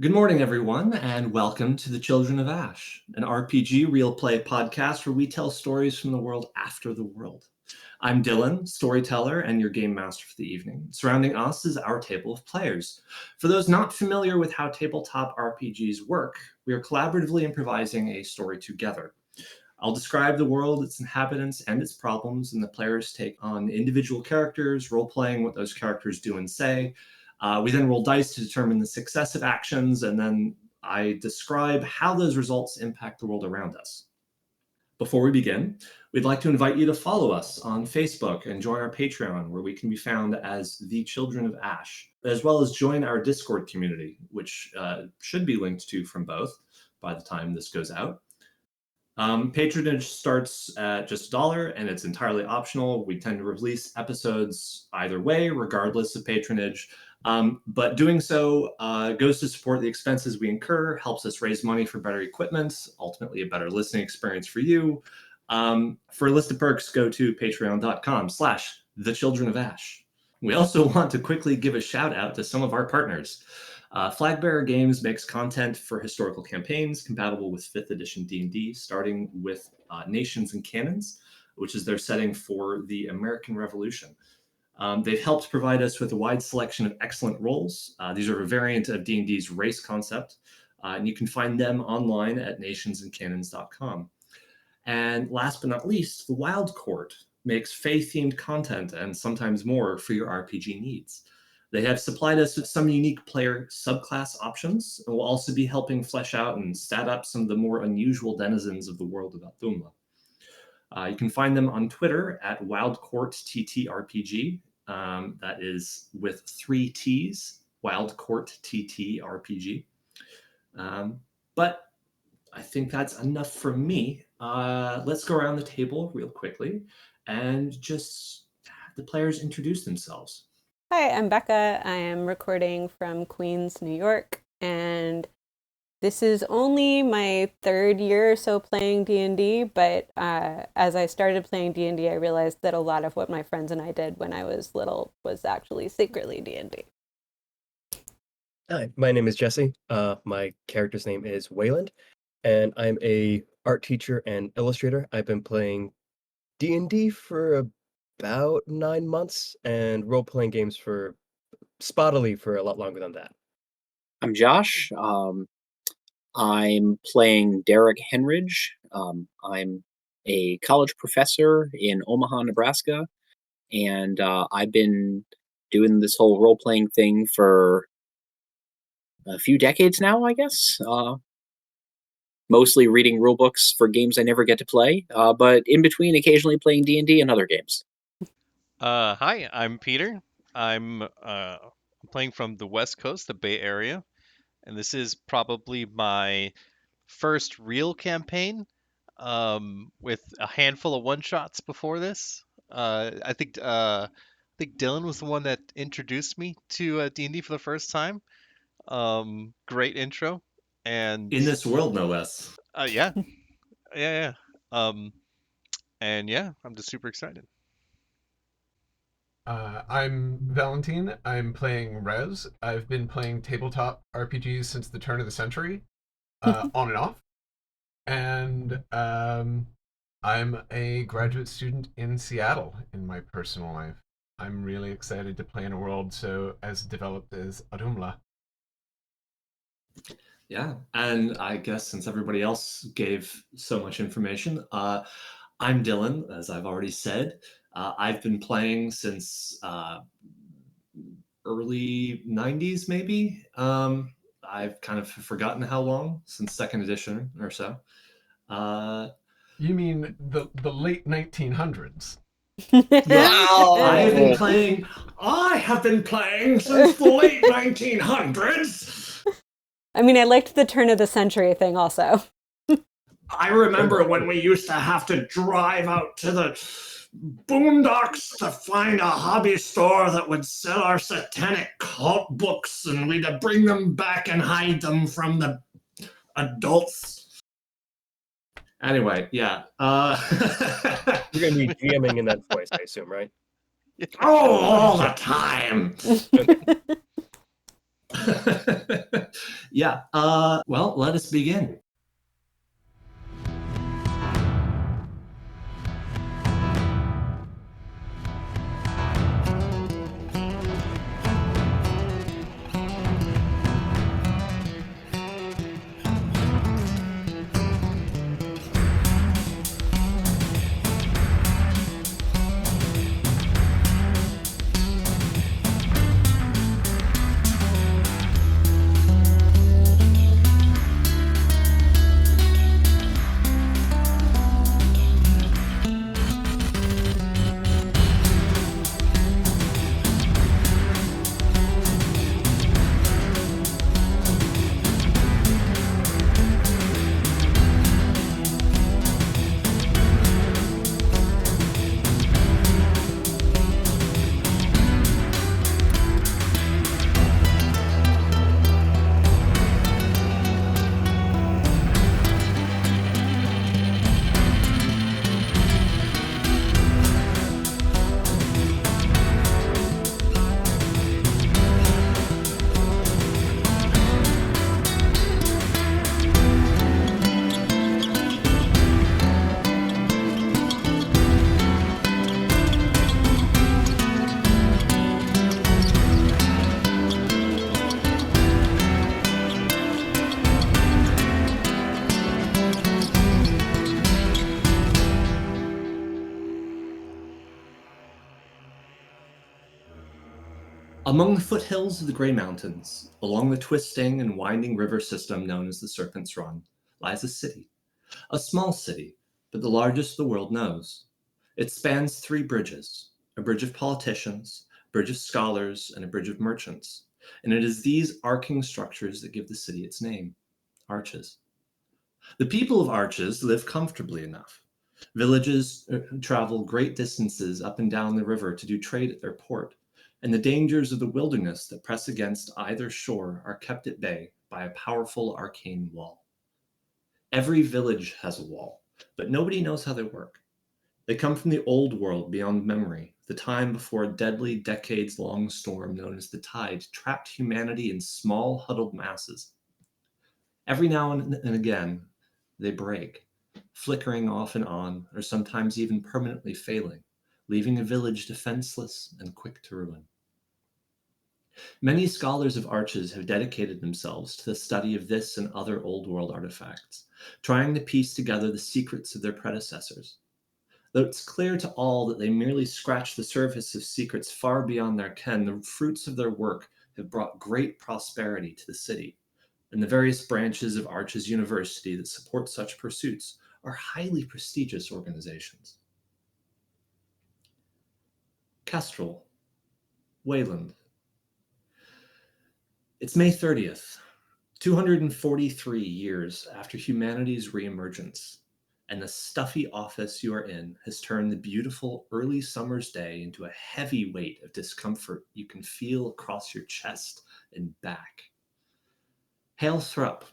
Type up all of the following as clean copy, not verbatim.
Good morning, everyone, and welcome to The Children of Ash, an RPG real play podcast where we tell stories from the world after the world. I'm Dylan, storyteller and your game master for the evening. Surrounding us is our table of players. For those not familiar with how tabletop RPGs work, we are collaboratively improvising a story together. I'll describe the world, its inhabitants, and its problems, and the players take on individual characters, role-playing what those characters do and say. We then roll dice to determine the successive actions, and then I describe how those results impact the world around us. Before we begin, we'd like to invite you to follow us on Facebook and join our Patreon, where we can be found as The Children of Ash, as well as join our Discord community, which should be linked to from both by the time this goes out. Patronage starts at just $1 and it's entirely optional. We tend to release episodes either way, regardless of patronage. But doing so goes to support the expenses we incur, helps us raise money for better equipment, ultimately a better listening experience for you. For a list of perks, go to patreon.com/thechildrenofash. We also want to quickly give a shout out to some of our partners. Flagbearer Games makes content for historical campaigns compatible with 5th edition D&D, starting with Nations and Cannons, which is their setting for the American Revolution. They've helped provide us with a wide selection of excellent roles. These are a variant of D&D's race concept, and you can find them online at nationsandcannons.com. And last but not least, the Wild Court makes Fae-themed content and sometimes more for your RPG needs. They have supplied us with some unique player subclass options, and will also be helping flesh out and stat up some of the more unusual denizens of the world of Athumla. You can find them on Twitter at WildCourtTTRPG. That is with 3 T's, WildCourtTTRPG. But I think that's enough from me. Let's go around the table real quickly and just have the players introduce themselves. Hi, I'm Becca. I am recording from Queens, New York, and this is only my 3rd year or so playing D&D, but as I started playing D&D, I realized that a lot of what my friends and I did when I was little was actually secretly D&D. Hi, my name is Jesse. My character's name is Wayland, and I'm a art teacher and illustrator. I've been playing D&D for about 9 months, and role-playing games for spottily for a lot longer than that. I'm Josh. I'm playing Darrick Henridge. I'm a college professor in Omaha, Nebraska, and I've been doing this whole role-playing thing for a few decades now, I guess. Mostly reading rule books for games I never get to play, but in between occasionally playing D&D and other games. Hi, I'm Peter. I'm playing from the West Coast, the Bay Area, and this is probably my first real campaign, with a handful of one-shots before this. I think Dylan was the one that introduced me to D&D for the first time. Great intro, and In this world, no less. yeah. And yeah, I'm just super excited. I'm Valentine. I'm playing Rez. I've been playing tabletop RPGs since the turn of the century, on and off. And I'm a graduate student in Seattle in my personal life. I'm really excited to play in a world so as developed as Athumla. Yeah, and I guess since everybody else gave so much information, I'm Dylan, as I've already said. I've been playing since early 90s, maybe. I've kind of forgotten how long, since 2nd edition or so. You mean the late 1900s? Wow! I have been playing since the late 1900s! I mean, I liked the turn of the century thing also. I remember when we used to have to drive out to the boondocks to find a hobby store that would sell our satanic cult books, and we'd bring them back and hide them from the adults. Anyway, yeah. You're going to be GMing in that voice, I assume, right? All the time! Yeah. Well, let us begin. Among the foothills of the Grey Mountains, along the twisting and winding river system known as the Serpent's Run, lies a city. A small city, but the largest the world knows. It spans 3 bridges, a bridge of politicians, a bridge of scholars, and a bridge of merchants. And it is these arcing structures that give the city its name, Arches. The people of Arches live comfortably enough. Villages travel great distances up and down the river to do trade at their port, and the dangers of the wilderness that press against either shore are kept at bay by a powerful arcane wall. Every village has a wall, but nobody knows how they work. They come from the old world beyond memory, the time before a deadly, decades-long storm known as the Tide trapped humanity in small, huddled masses. Every now and again, they break, flickering off and on, or sometimes even permanently failing, leaving a village defenseless and quick to ruin. Many scholars of Arches have dedicated themselves to the study of this and other old world artifacts, trying to piece together the secrets of their predecessors. Though it's clear to all that they merely scratch the surface of secrets far beyond their ken, the fruits of their work have brought great prosperity to the city, and the various branches of Arches University that support such pursuits are highly prestigious organizations. Kestrel, Wayland. It's May 30th, 243 years after humanity's reemergence, and the stuffy office you are in has turned the beautiful early summer's day into a heavy weight of discomfort you can feel across your chest and back. Hail Thrupp,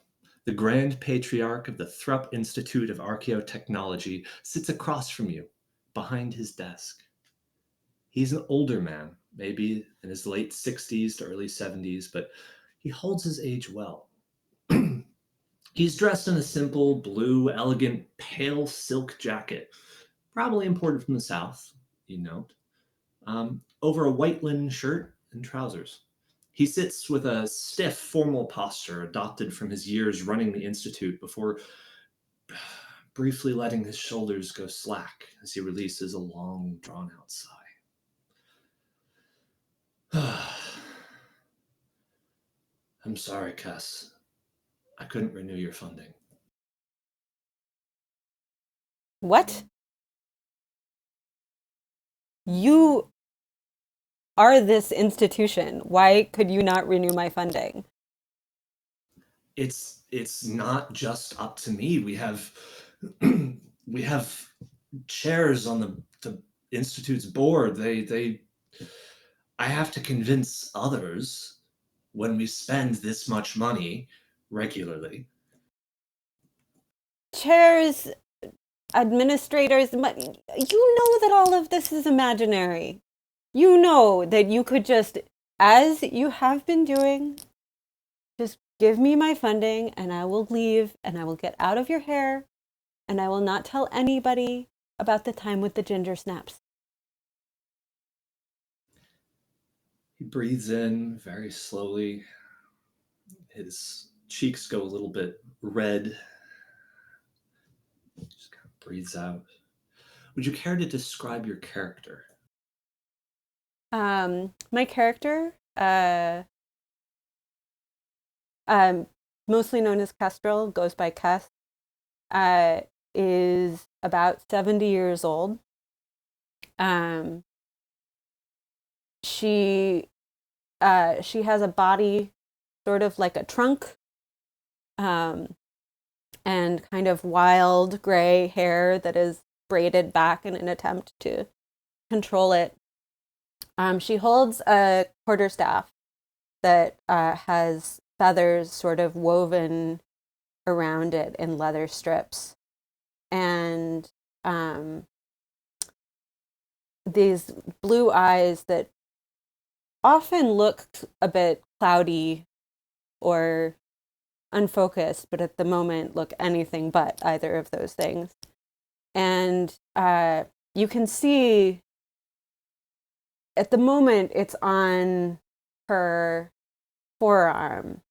the grand patriarch of the Thrupp Institute of Archaeotechnology, sits across from you, behind his desk. He's an older man, maybe in his late 60s to early 70s, but he holds his age well. He's dressed in a simple, blue, elegant, pale silk jacket, probably imported from the South, you note, over a white linen shirt and trousers. He sits with a stiff, formal posture adopted from his years running the Institute before briefly letting his shoulders go slack as he releases a long, drawn-out sigh. I'm sorry, Cass. I couldn't renew your funding. What? You are this institution. Why could you not renew my funding? It's not just up to me. We have we have chairs on the institute's board. I have to convince others when we spend this much money regularly. Chairs, administrators, you know that all of this is imaginary. You know that you could just, as you have been doing, just give me my funding and I will leave and I will get out of your hair and I will not tell anybody about the time with the ginger snaps. He breathes in very slowly. His cheeks go a little bit red. Just kind of breathes out. Would you care to describe your character? My character, mostly known as Kestrel, goes by Kest, is about 70 years old. She has a body sort of like a trunk, and kind of wild gray hair that is braided back in an attempt to control it. She holds a quarterstaff that has feathers sort of woven around it in leather strips. And these blue eyes that often look a bit cloudy or unfocused, but at the moment look anything but either of those things. And you can see at the moment it's on her forearm,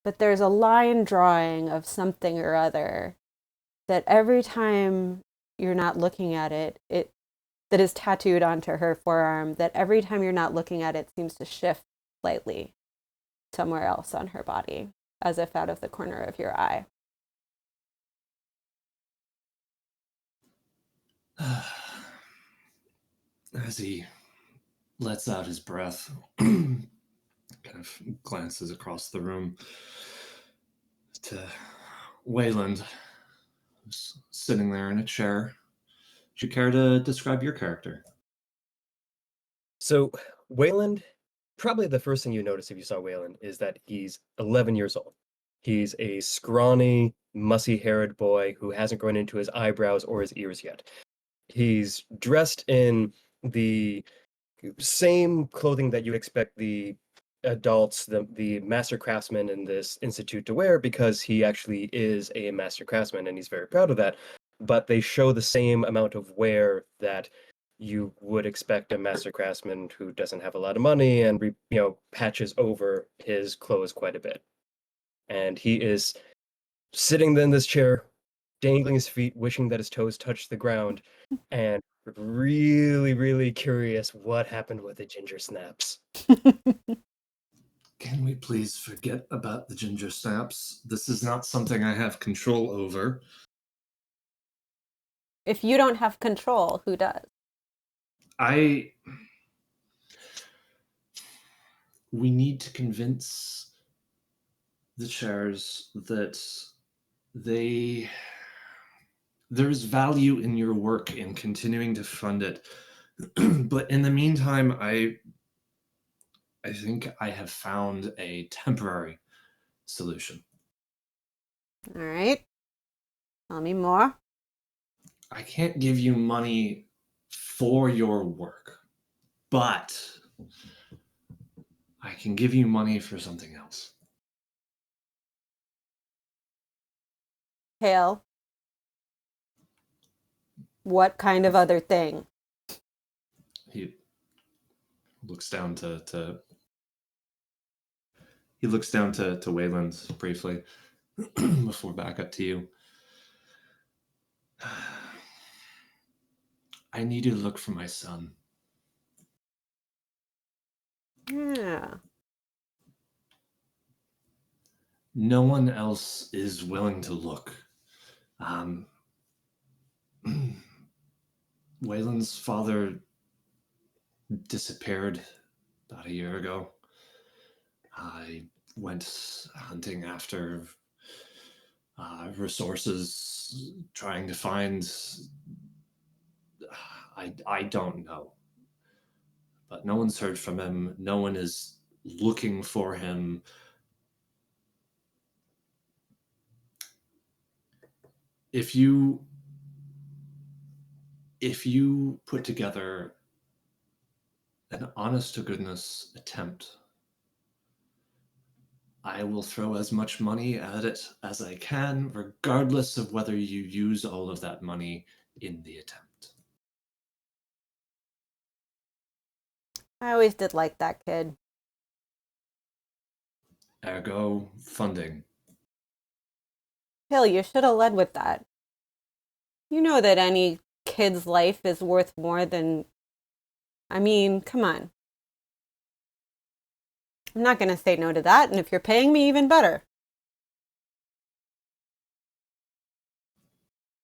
but there's a line drawing of something or other that every time you're not looking at it, that is tattooed onto her forearm, that every time you're not looking at it seems to shift slightly somewhere else on her body, as if out of the corner of your eye. As he lets out his breath, kind of glances across the room to Wayland, who's sitting there in a chair. Would you care to describe your character? So, Wayland, probably the first thing you notice if you saw Wayland is that he's 11 years old. He's a scrawny, mussy-haired boy who hasn't grown into his eyebrows or his ears yet. He's dressed in the same clothing that you'd expect the adults, the master craftsmen in this institute to wear, because he actually is a master craftsman and he's very proud of that. But they show the same amount of wear that you would expect a master craftsman who doesn't have a lot of money and patches over his clothes quite a bit. And he is sitting in this chair, dangling his feet, wishing that his toes touched the ground, and really, really curious what happened with the ginger snaps. Can we please forget about the ginger snaps? This is not something I have control over. If you don't have control, who does? We need to convince the chairs that there's value in your work in continuing to fund it. But in the meantime, I think I have found a temporary solution. All right. Tell me more. I can't give you money for your work, but I can give you money for something else. Hale. What kind of other thing? He looks down to Wayland briefly before back up to you. I need you to look for my son. Yeah. No one else is willing to look. Wayland's father disappeared about a year ago. I went hunting after resources, trying to find... I don't know. But no one's heard from him. No one is looking for him. If you put together an honest to goodness attempt I will throw as much money at it as I can, regardless of whether you use all of that money in the attempt. I always did like that kid. Ergo, funding. Hill, you should have led with that. You know that any kid's life is worth more than... I mean, come on. I'm not going to say no to that, and if you're paying me, even better.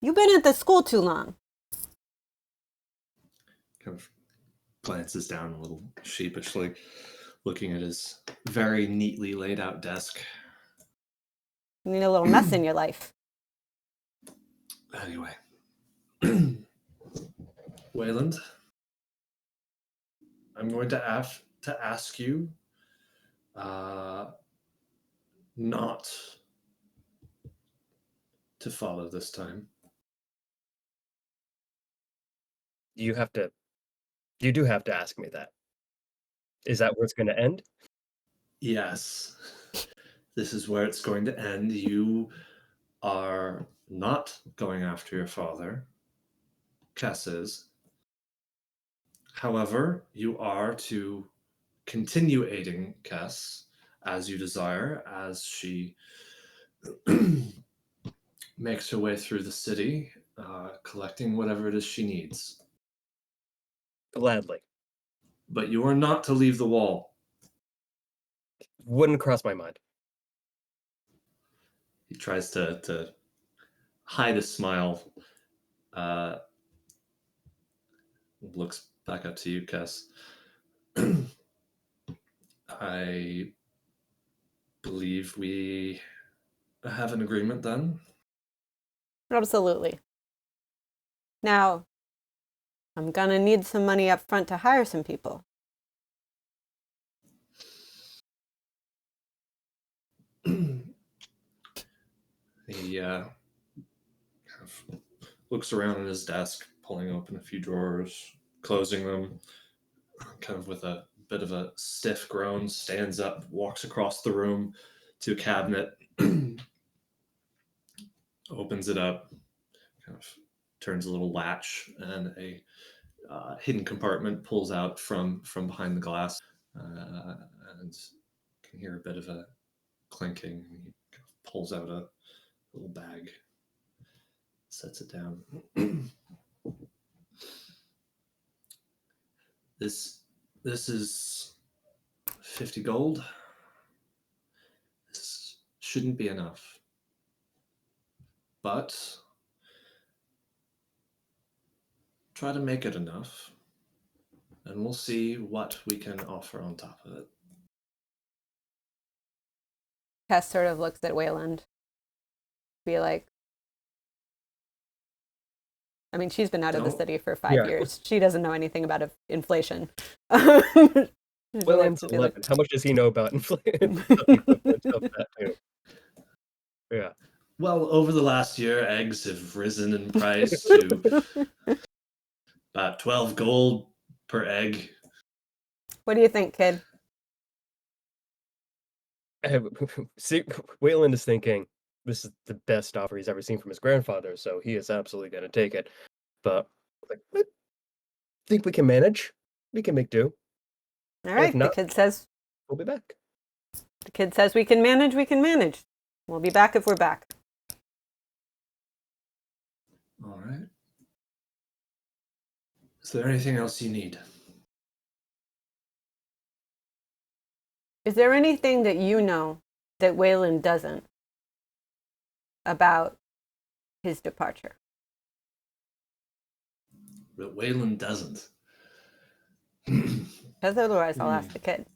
You've been at the school too long. Kind of glances down a little sheepishly, looking at his very neatly laid out desk. You need a little mess in your life. Anyway. Wayland, I'm going to have to ask you not to follow this time. You do have to ask me that. Is that where it's going to end? Yes. This is where it's going to end. You are not going after your father. Kess is. However, you are to continue aiding Kess as you desire, as she makes her way through the city, collecting whatever it is she needs. Gladly. But you are not to leave the wall. Wouldn't cross my mind. He tries to hide a smile. Looks back up to you, Kess. I believe we have an agreement then. Absolutely. Now, I'm gonna need some money up front to hire some people. He kind of looks around at his desk, pulling open a few drawers, closing them, kind of with a bit of a stiff groan, stands up, walks across the room to a cabinet, opens it up, kind of turns a little latch, and a hidden compartment pulls out from behind the glass, and can hear a bit of a clinking. He kind of pulls out a little bag, sets it down. This is 50 gold. This shouldn't be enough. But try to make it enough, and we'll see what we can offer on top of it. Cass sort of looks at Wayland. Be like, I mean, she's been out of the city for 5 years. She doesn't know anything about inflation. Wayland's 11. How much does he know about inflation? Yeah. Well, over the last year, eggs have risen in price to about 12 gold per egg. What do you think, kid? See, Wayland is thinking this is the best offer he's ever seen from his grandfather, so he is absolutely going to take it. But I think we can manage. We can make do. All right, not, the kid says we'll be back. The kid says we can manage, we can manage. We'll be back if we're back. All right. Is there anything else you need? Is there anything that you know that Wayland doesn't about his departure? But Wayland doesn't. Because otherwise I'll ask the kid.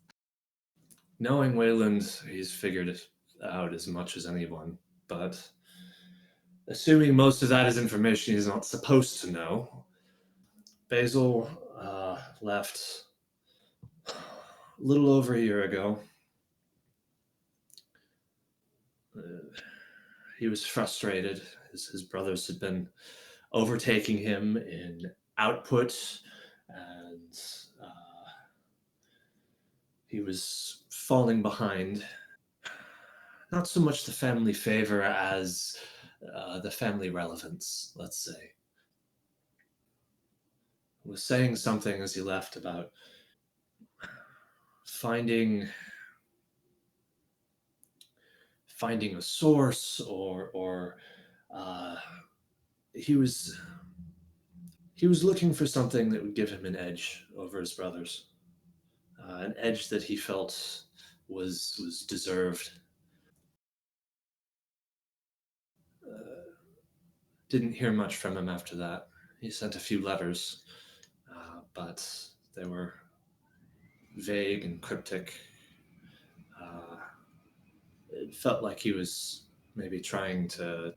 Knowing Wayland, he's figured it out as much as anyone, but assuming most of that is information he's not supposed to know, Bazel left a little over a year ago. He was frustrated. His brothers had been overtaking him in output, and he was falling behind. not so much the family favor as the family relevance, let's say. Was saying something as he left about finding a source, or he was looking for something that would give him an edge over his brothers, an edge that he felt was deserved. Didn't hear much from him after that. He sent a few letters, but they were vague and cryptic. It felt like he was maybe trying to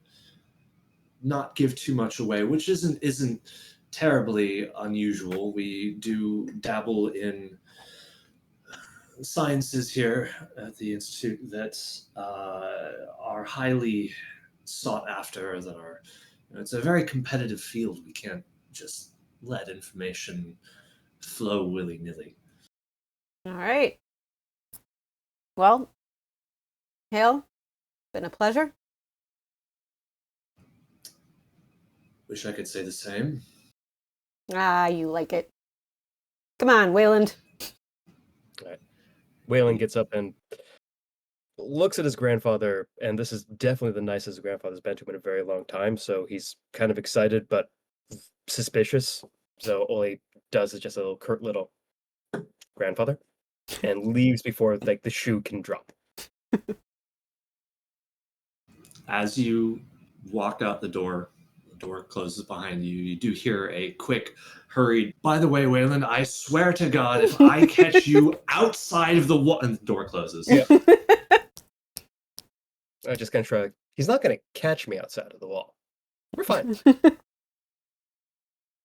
not give too much away, which isn't terribly unusual. We do dabble in sciences here at the institute that are highly sought after, that are, it's a very competitive field. We can't just let information flow willy-nilly. All right. Well, Hale, been a pleasure. Wish I could say the same. Ah, you like it. Come on, Wayland. All right. Wayland gets up and looks at his grandfather, and this is definitely the nicest his grandfather's been to him in a very long time, so he's kind of excited but suspicious. So all he does is just a little curt little grandfather and leaves before like the shoe can drop. As you walk out the door closes behind you. You do hear a quick, hurried, "By the way, Wayland, I swear to God, if I catch you outside of the wall," and the door closes. Yeah. I just kind of shrug. He's not going to catch me outside of the wall. We're fine.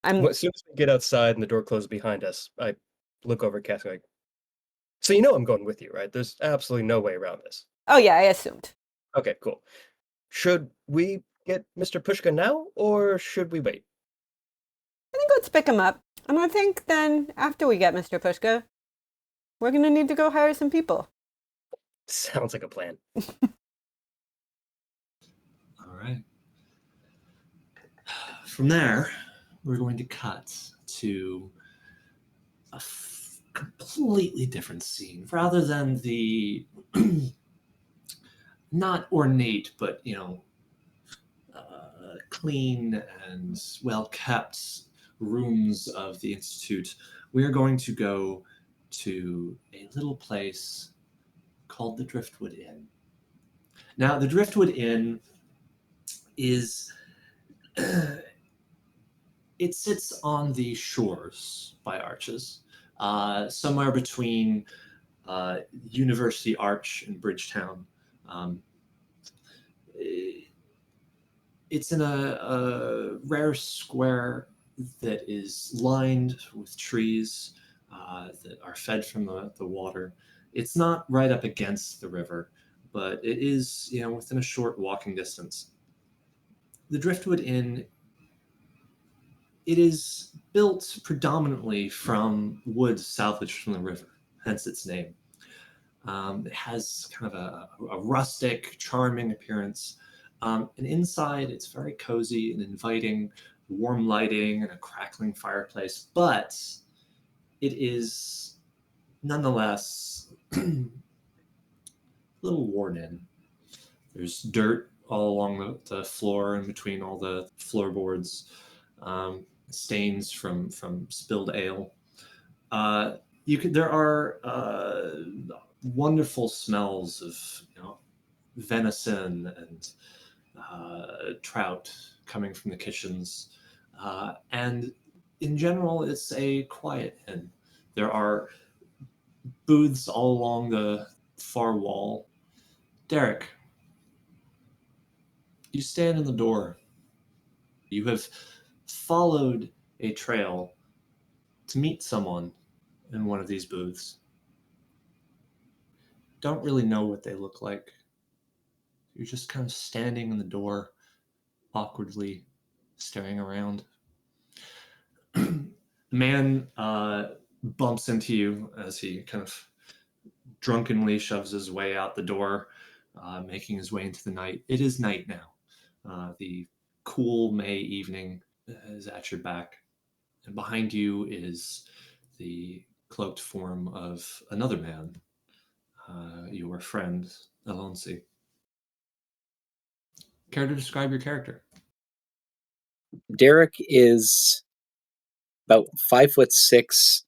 As soon as we get outside and the door closes behind us, I look over at Cass like, "So you know I'm going with you, right? There's absolutely no way around this." Oh, yeah, I assumed. Okay, cool. Should we get Mr. Pushka now, or should we wait? I think let's pick him up. And I think then, after we get Mr. Pushka, we're going to need to go hire some people. Sounds like a plan. All right. From there, we're going to cut to a completely different scene. Rather than the not ornate, but clean and well-kept rooms of the Institute, we are going to go to a little place called the Driftwood Inn. Now, the Driftwood Inn is... it sits on the shores by Arches, somewhere between University Arch and Bridgetown. It's in a rare square that is lined with trees that are fed from the water. It's not right up against the river, but it is, within a short walking distance. The Driftwood Inn, it is built predominantly from wood salvaged from the river, hence its name. It has kind of a rustic, charming appearance. And inside, it's very cozy and inviting, warm lighting and a crackling fireplace, but it is nonetheless a little worn in. There's dirt all along the floor and between all the floorboards, stains from spilled ale. There are wonderful smells of venison and trout coming from the kitchens, and in general it's a quiet inn. There are booths all along the far wall. Darrick, you stand in the door. You have followed a trail to meet someone in one of these booths. Don't really know what they look like. You're just kind of standing in the door, awkwardly staring around. The man bumps into you as he kind of drunkenly shoves his way out the door. making his way into the night. It is night now. The cool May evening is at your back, and behind you is the cloaked form of another man, your friend, Alonsi. Care to describe your character? Darrick is about 5'6",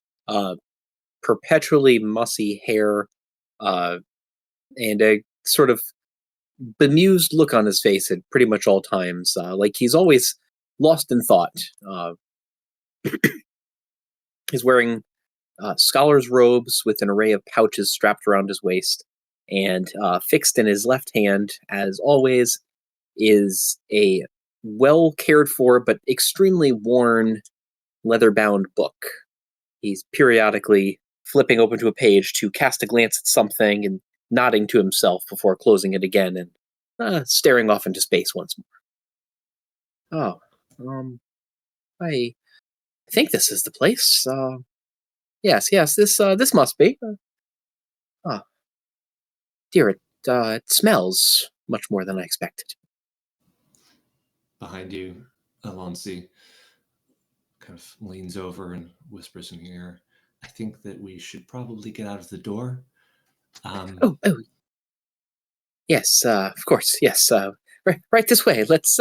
perpetually mussy hair, and a sort of bemused look on his face at pretty much all times, like he's always lost in thought. He's wearing scholar's robes with an array of pouches strapped around his waist, and fixed in his left hand, as always, is a well cared for but extremely worn leather-bound book. He's periodically flipping open to a page to cast a glance at something and nodding to himself before closing it again and staring off into space once more. I think this is the place. Yes, this must be. Dear, it smells much more than I expected. Behind you, Alonsi kind of leans over and whispers in your ear, I think that we should probably get out of the door. Oh, yes, of course, yes. Right this way. Let's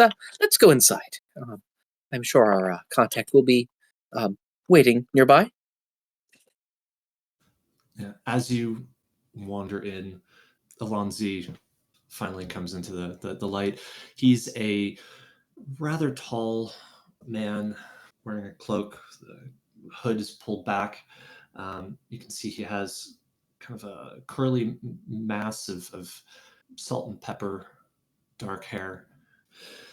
go inside. I'm sure our contact will be waiting nearby. Yeah. As you wander in, Alonzi finally comes into the light. He's a rather tall man wearing a cloak. The hood is pulled back. You can see he has kind of a curly mass of salt and pepper, dark hair,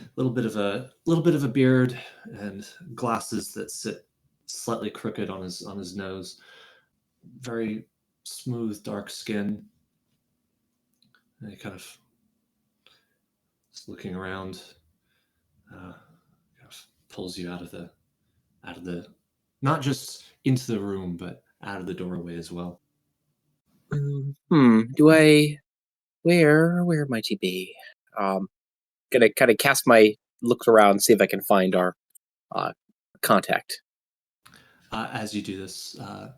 a little bit of a beard, and glasses that sit slightly crooked on his nose. Very smooth, dark skin. And he kind of is looking around, kind of pulls you out of the not just into the room, but out of the doorway as well. Do I? Where might he be? Gonna kind of cast my look around, see if I can find our contact. As you do this,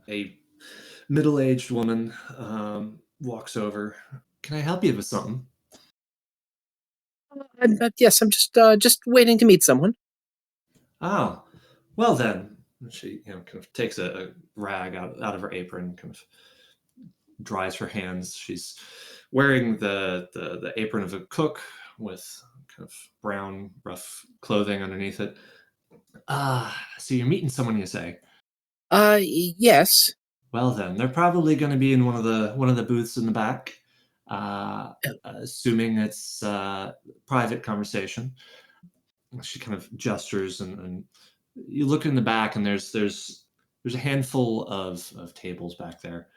a middle-aged woman walks over. Can I help you with something? Yes, I'm just waiting to meet someone. Oh, well then. She kind of takes a rag out of her apron, kind of dries her hands. She's wearing the apron of a cook with kind of brown, rough clothing underneath it. So you're meeting someone, you say? Yes. Well then, they're probably going to be in one of the booths in the back. Assuming it's private conversation. She kind of gestures, and you look in the back, and there's a handful of tables back there.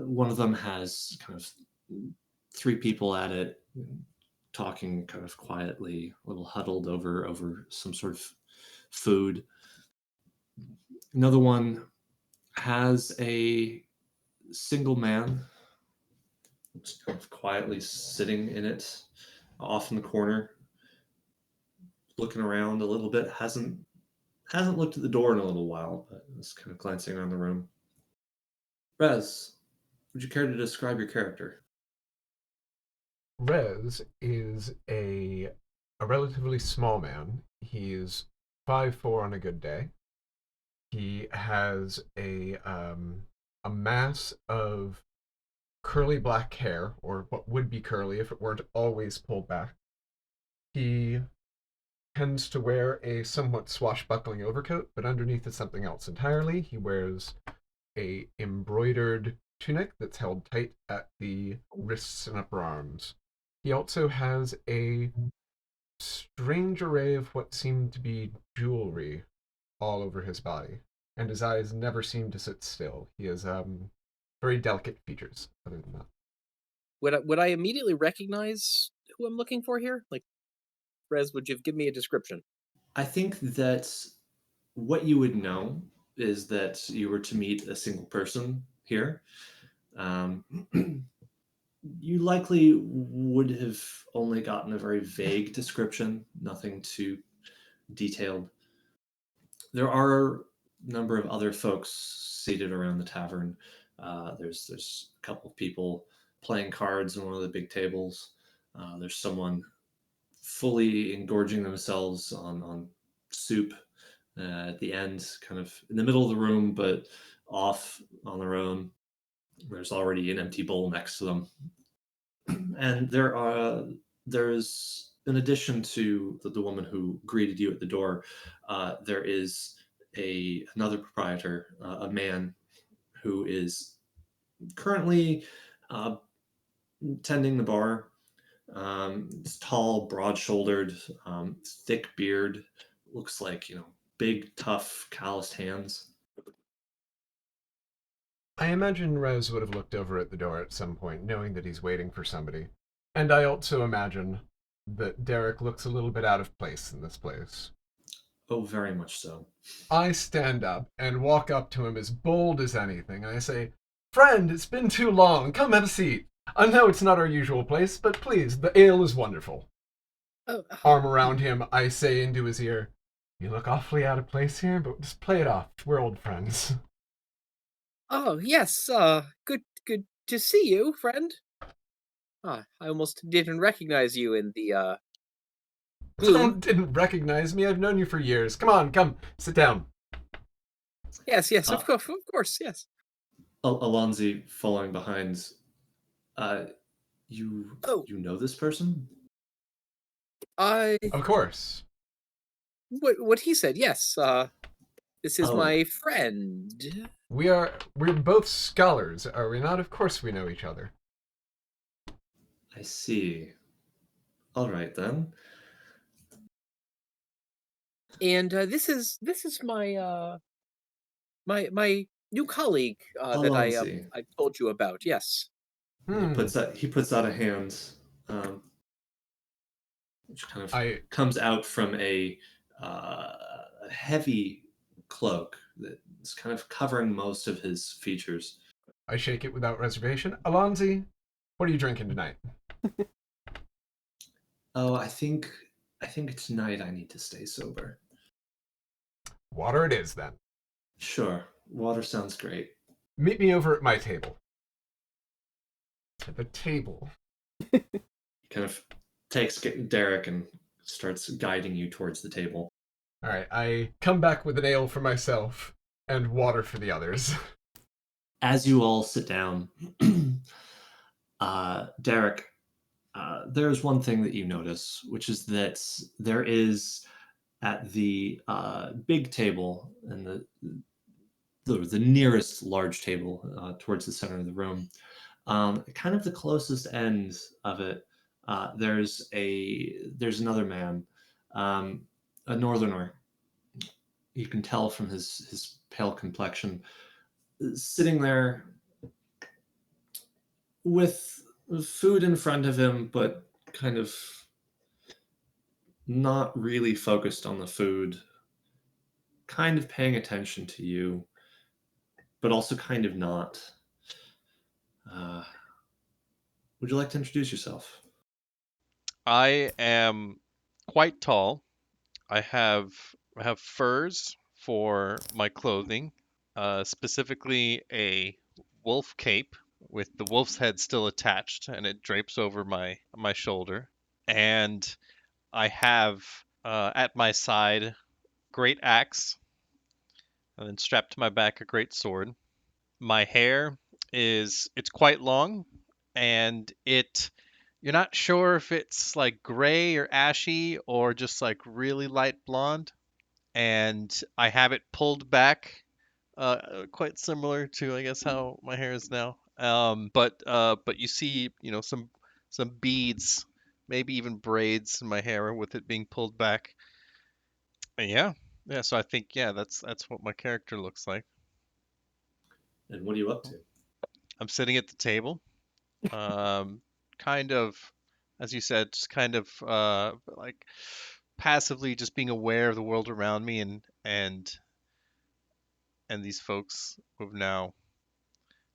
One of them has kind of 3 people at it, talking kind of quietly, a little huddled over some sort of food. Another one has a single man just kind of quietly sitting in it, off in the corner, looking around a little bit. Hasn't looked at the door in a little while, but is kind of glancing around the room. Rez, would you care to describe your character? Rez is a relatively small man. He's 5'4" on a good day. He has a mass of curly black hair, or what would be curly if it weren't always pulled back. He tends to wear a somewhat swashbuckling overcoat, but underneath is something else entirely. He wears a embroidered tunic that's held tight at the wrists and upper arms. He also has a strange array of what seem to be jewelry all over his body, and his eyes never seem to sit still. He has very delicate features, other than that. Would I immediately recognize who I'm looking for here? Like, Rez, would you give me a description? I think that what you would know is that you were to meet a single person here. You likely would have only gotten a very vague description, nothing too detailed. There are a number of other folks seated around the tavern. There's a couple of people playing cards on one of the big tables. There's someone fully engorging themselves on soup at the end, kind of in the middle of the room, but off on their own. There's already an empty bowl next to them, and there's in addition to the woman who greeted you at the door, there is another proprietor, a man who is currently uh, tending the bar. He's tall, broad-shouldered, thick beard. Looks like big, tough, calloused hands. I imagine Rose would have looked over at the door at some point, knowing that he's waiting for somebody. And I also imagine that Darrick looks a little bit out of place in this place. Oh, very much so. I stand up and walk up to him as bold as anything, and I say, "Friend, it's been too long. Come have a seat. I know it's not our usual place, but please, the ale is wonderful." Arm around him, I say into his ear, "You look awfully out of place here, but just play it off. We're old friends." Oh, yes, good to see you, friend. I almost didn't recognize you in the gloom. Didn't recognize me. I've known you for years. Come, sit down. Yes, of course, yes. Alonzi following behind. You Oh. you know this person? Of course. What he said, yes, this is Oh. my friend. We're both scholars, are we not? Of course we know each other. I see. All right then. And this is my my new colleague that Alonzi. I told you about. Yes. He puts out a hand, which kind of comes out from a heavy cloak that is kind of covering most of his features. I shake it without reservation. Alonzi, what are you drinking tonight? Oh, I think tonight I need to stay sober. Water it is, then. Sure. Water sounds great. Meet me over at my table. At the table. Kind of takes Darrick and starts guiding you towards the table. All right, I come back with an ale for myself and water for the others. As you all sit down, Darrick, there's one thing that you notice, which is that there is at the big table and the nearest large table towards the center of the room, kind of the closest end of it, there's another man, a northerner. You can tell from his pale complexion, sitting there with food in front of him, but kind of not really focused on the food, kind of paying attention to you, but also kind of not. Would you like to introduce yourself? I am quite tall. I have furs for my clothing, specifically a wolf cape with the wolf's head still attached, and it drapes over my shoulder. And I have at my side great axe, and then strapped to my back a great sword. My hair it's quite long, and you're not sure if it's like gray or ashy or just like really light blonde. And I have it pulled back, quite similar to I guess how my hair is now. But you see, some beads, maybe even braids in my hair with it being pulled back. And yeah. So I think that's what my character looks like. And what are you up to? I'm sitting at the table, kind of, as you said, just kind of like passively just being aware of the world around me and these folks who've now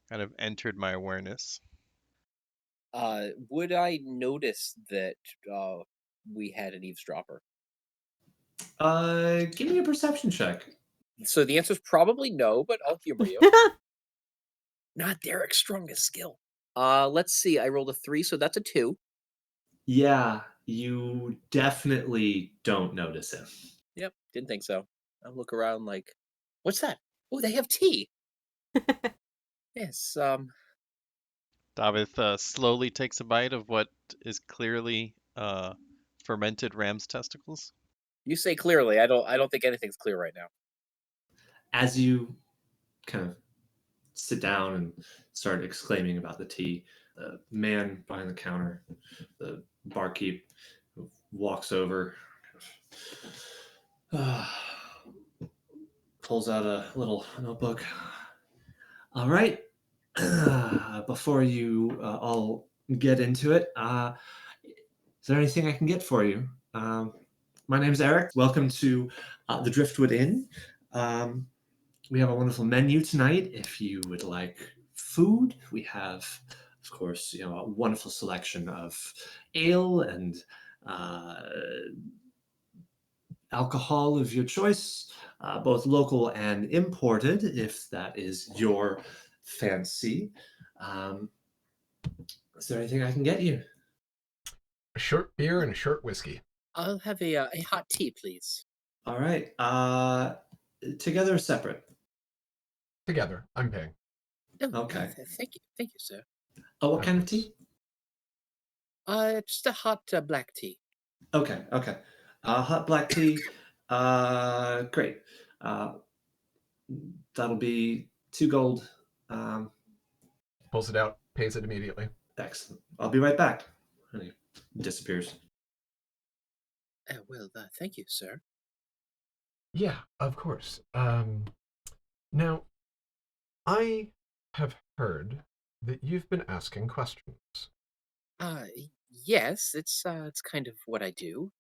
kind of entered my awareness. Would I notice that we had an eavesdropper? Give me a perception check. So the answer is probably no, but I'll humor you. Not Darrick's strongest skill. Let's see. I rolled a 3, so that's a 2. Yeah, you definitely don't notice him. Yep, didn't think so. I'll look around like, what's that? Oh, they have tea. Yes. Davi slowly takes a bite of what is clearly fermented ram's testicles. You say clearly. I don't think anything's clear right now. As you kind of sit down and start exclaiming about the tea, the man behind the counter, the barkeep, walks over, pulls out a little notebook. All right. Before you all get into it, is there anything I can get for you? My name's Eric. Welcome to the Driftwood Inn. We have a wonderful menu tonight. If you would like food, we have, of course, a wonderful selection of ale and alcohol of your choice, both local and imported, if that is your fancy. Is there anything I can get you? A short beer and a short whiskey. I'll have a hot tea, please. All right. Together or separate? Together. I'm paying. Oh, Okay. Thank you, sir. Oh, what kind of tea? Just a hot black tea. Okay. Hot black tea. Great. That'll be 2 gold. Pulls it out, pays it immediately. Excellent. I'll be right back. And he disappears. Well, thank you, sir. Yeah, of course. Now, I have heard that you've been asking questions. Yes, it's kind of what I do.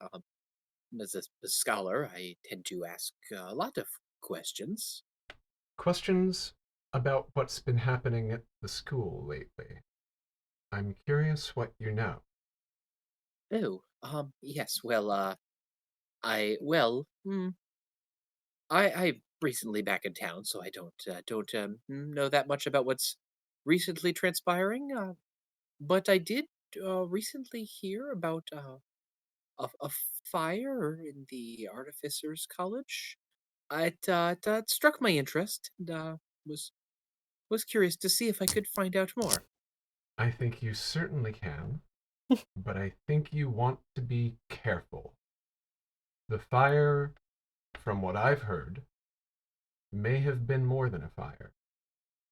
As a scholar, I tend to ask a lot of questions. Questions about what's been happening at the school lately. I'm curious what you know. Oh, yes. Well, I recently back in town, so I don't know that much about what's recently transpiring. But I did recently hear about a fire in the Artificers College. It struck my interest, and was curious to see if I could find out more. I think you certainly can, but I think you want to be careful. The fire, from what I've heard, may have been more than a fire,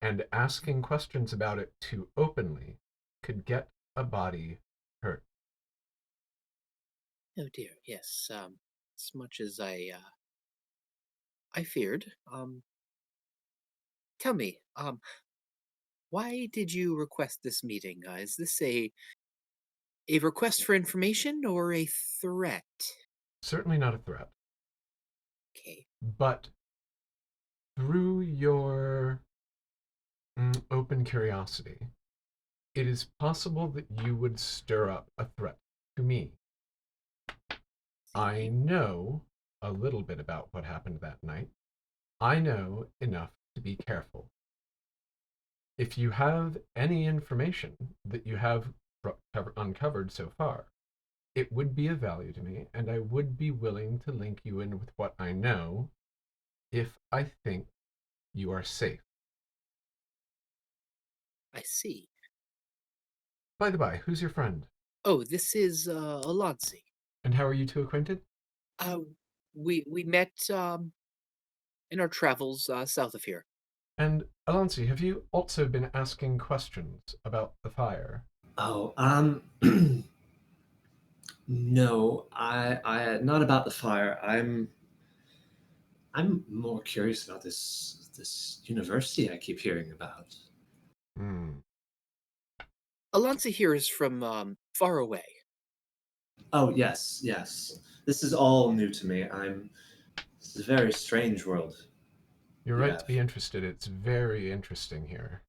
and asking questions about it too openly could get a body hurt. Oh dear, yes. As much as I feared. Tell me, why did you request this meeting? Is this a request for information or a threat? Certainly not a threat, Okay. but through your open curiosity, it is possible that you would stir up a threat to me. I know a little bit about what happened that night. I know enough to be careful. If you have any information that you have uncovered so far, it would be of value to me, and I would be willing to link you in with what I know if I think you are safe. I see. By the by, who's your friend? Oh, this is Alonzi. And how are you two acquainted? We met in our travels south of here. And Alonsi, have you also been asking questions about the fire? Oh, no, I not about the fire. I'm more curious about this university I keep hearing about. Alonzi here is from far away. Oh, yes. This is all new to me. This is a very strange world. You're right to be interested. It's very interesting here.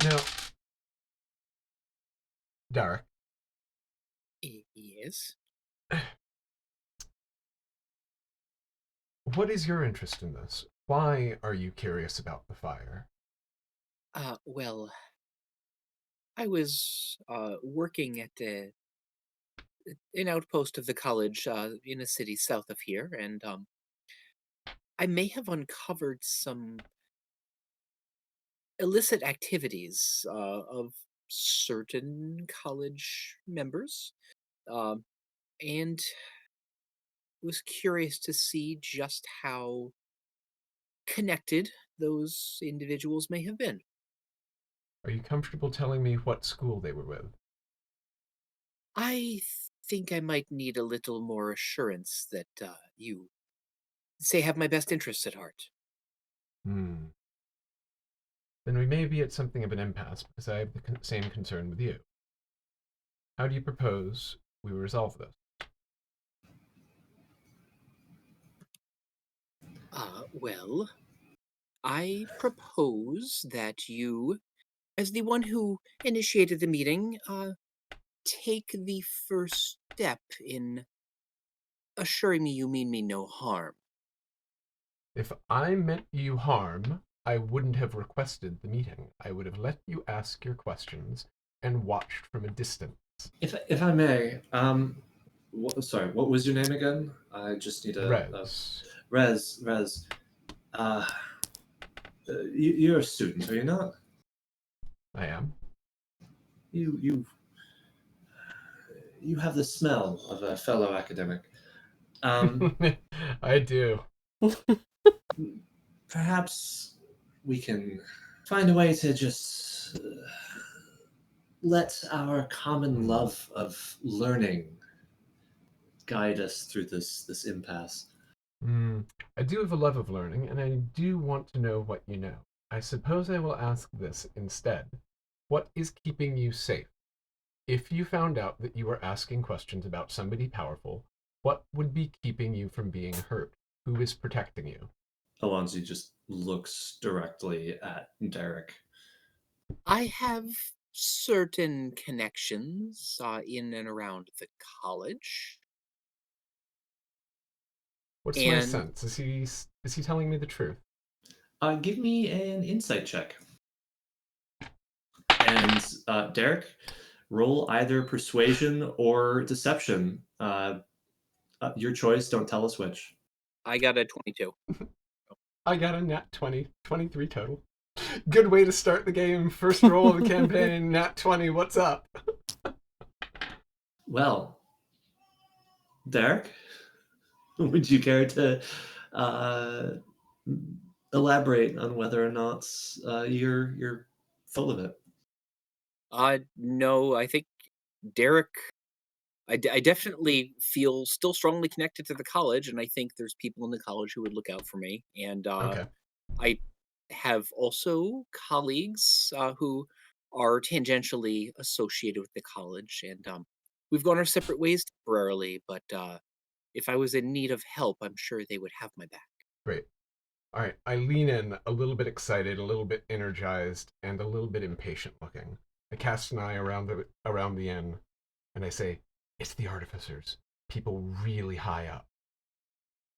Now, Darrick, Yes. what is your interest in this? Why are you curious about the fire? Well, I was working at an outpost of the college in a city south of here, and I may have uncovered some illicit activities of certain college members, um, and was curious to see just how connected those individuals may have been. Are you comfortable telling me what school they were with? I think I might need a little more assurance that you say have my best interests at heart. Hmm. Then we may be at something of an impasse because I have the same concern with you. How do you propose we resolve this? Well, I propose that you, as the one who initiated the meeting, take the first step in assuring me you mean me no harm. If I meant you harm, I wouldn't have requested the meeting. I would have let you ask your questions and watched from a distance. If I may, sorry, what was your name again? I just need a Rez, Rez. Uh, you're a student, are you not? I am. You have the smell of a fellow academic. I do. Perhaps we can find a way to just let our common love of learning guide us through this impasse. I do have a love of learning, and I do want to know what you know. I suppose I will ask this instead. What is keeping you safe? If you found out that you were asking questions about somebody powerful, what would be keeping you from being hurt? Who is protecting you? Alonzi just looks directly at Darrick. I have certain connections in and around the college. What's my And sense? Is he telling me the truth? Give me an insight check. And Darrick, roll either persuasion or deception. Your choice. Don't tell us which. I got a 22. I got a nat 20, 23 total. Good way to start the game. First roll of the campaign, nat 20. What's up? Well, Darrick, would you care to elaborate on whether or not you're full of it? No, I think Darrick. I definitely feel still strongly connected to the college, and I think there's people in the college who would look out for me. And Okay. I have also colleagues who are tangentially associated with the college, and we've gone our separate ways temporarily. But if I was in need of help, I'm sure they would have my back. Great. All right. I lean in, a little bit excited, a little bit energized, and a little bit impatient looking. I cast an eye around the inn, and I say, "It's the artificers. People really high up.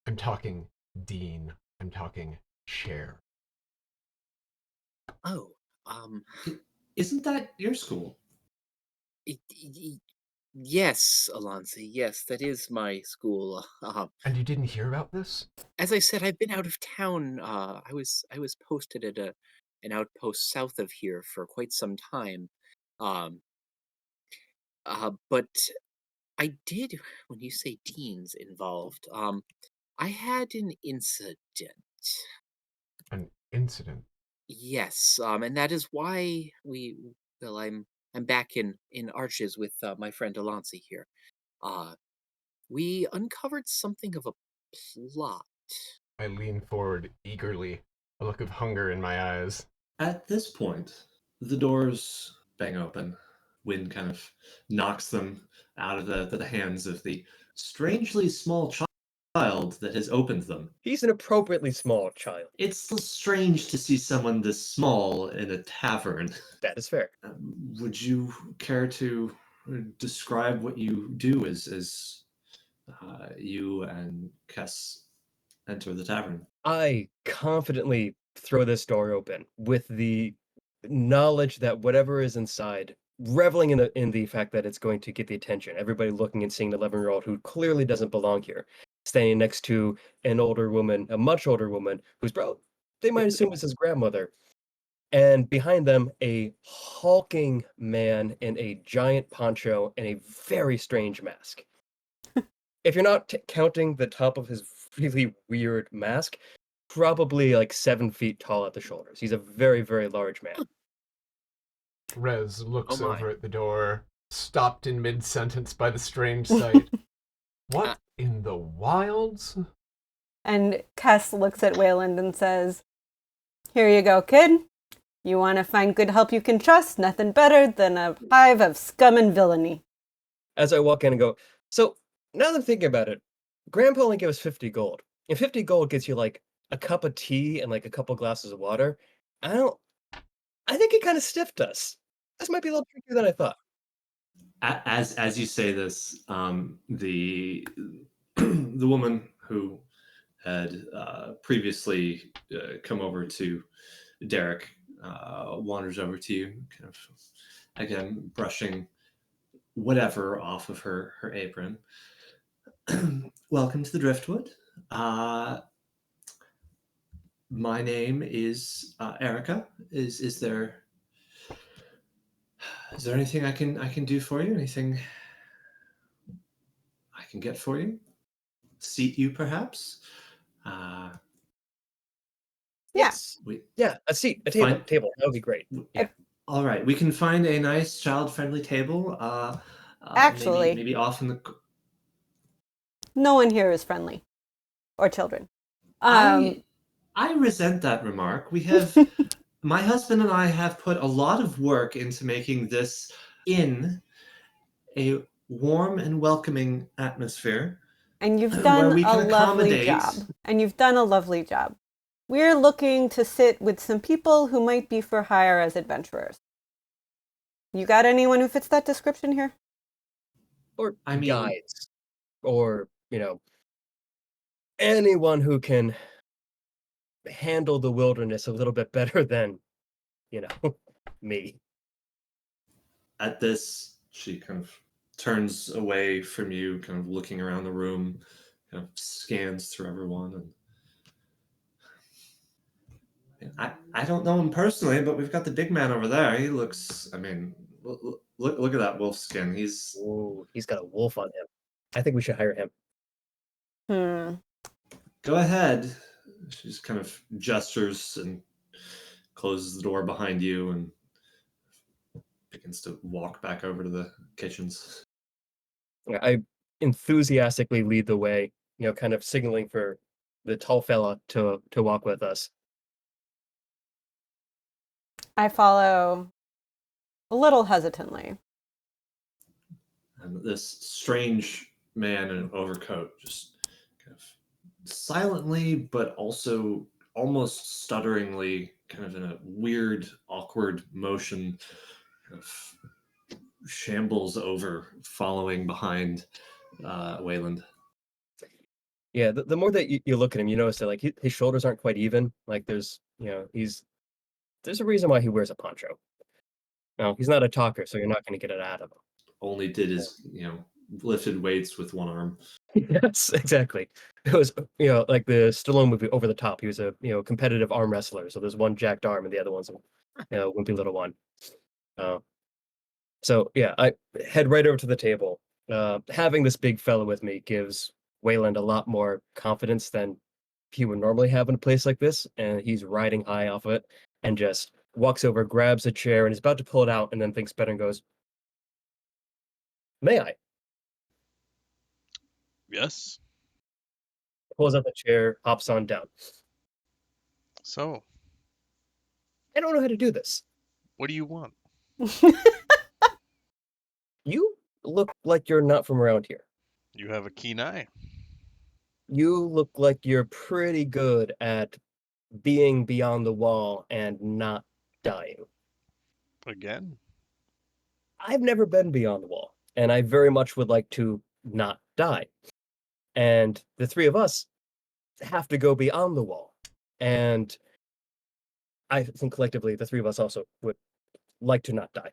I'm talking dean. I'm talking chair." Oh, Isn't that your school? yes, Alonzi. Yes, that is my school. And you didn't hear about this? As I said, I've been out of town. I was posted at an outpost south of here for quite some time. Um, but I did. When you say teens involved, I had an incident. An incident. Yes, and that is why we. Well, I'm back in Arches with my friend Alonzi here. Uh, we uncovered something of a plot. I lean forward eagerly, a look of hunger in my eyes. At this point, the doors bang open. Wind kind of knocks them out of the hands of the strangely small child child that has opened them. He's an appropriately small child. It's still strange to see someone this small in a tavern. That is fair. Would you care to describe what you do as you and Kess enter the tavern? I confidently throw this door open with the knowledge that whatever is inside, reveling in the fact that it's going to get the attention. Everybody looking and seeing the 11-year-old who clearly doesn't belong here, standing next to an older woman, a much older woman, who's probably, they might assume is his grandmother. And behind them, a hulking man in a giant poncho and a very strange mask. If you're not counting the top of his really weird mask, probably like 7 feet tall at the shoulders. He's a very, very large man. Rez looks Oh my. over at the door, stopped in mid-sentence by the strange sight. What in the wilds? And Kess looks at Wayland and says, "Here you go, kid. You want to find good help you can trust? Nothing better than a hive of scum and villainy." As I walk in and go, so now that I'm thinking about it, Grandpa only gave us 50 gold. And 50 gold gets you like a cup of tea and like a couple glasses of water. I think it kind of stiffed us. This might be a little trickier than I thought. As you say this, the the woman who had previously come over to Darrick wanders over to you, kind of again brushing whatever off of her apron. Welcome to the Driftwood. My name is Erica. Is there anything I can do for you? Anything I can get for you? Seat you, perhaps? Yes. Yeah, a seat, a table. Fine. Table. That would be great. Yeah. All right, we can find a nice child-friendly table. Actually- maybe off in the. No one here is friendly. Or children. I resent that remark. We have, my husband and I have put a lot of work into making this inn a warm and welcoming atmosphere. And you've where done we a can lovely accommodate- job. We're looking to sit with some people who might be for hire as adventurers. You got anyone who fits that description here? Or I mean- guides. Or, anyone who can handle the wilderness a little bit better than, me. At this, she kind of turns away from you, kind of looking around the room, kind of scans through everyone. And I don't know him personally, but we've got the big man over there. He looks, I mean, look at that wolf skin. He's Oh, he's got a wolf on him. I think we should hire him. Go ahead. She just kind of gestures and closes the door behind you and begins to walk back over to the kitchens. I enthusiastically lead the way, kind of signaling for the tall fella to walk with us. I follow a little hesitantly. And this strange man in an overcoat just kind of silently, but also almost stutteringly, kind of in a weird, awkward motion, kind of shambles over, following behind Wayland. Yeah, the more that you look at him, you notice that like his shoulders aren't quite even. Like there's a reason why he wears a poncho. No, he's not a talker, so you're not going to get it out of him. Only did his, lifted weights with one arm. Yes, exactly. It was, like the Stallone movie Over the Top. He was a, competitive arm wrestler. So there's one jacked arm and the other one's a wimpy little one. So yeah, I head right over to the table. Having this big fella with me gives Wayland a lot more confidence than he would normally have in a place like this, and he's riding high off of it and just walks over, grabs a chair, and is about to pull it out, and then thinks better and goes, "May I?" Yes. Pulls out the chair, hops on down. So, I don't know how to do this. what do you want? You look like you're not from around here. You have a keen eye. You look like you're pretty good at being beyond the wall and not dying. Again? I've never been beyond the wall, and I very much would like to not die. And the three of us have to go beyond the wall. And I think collectively the three of us also would like to not die.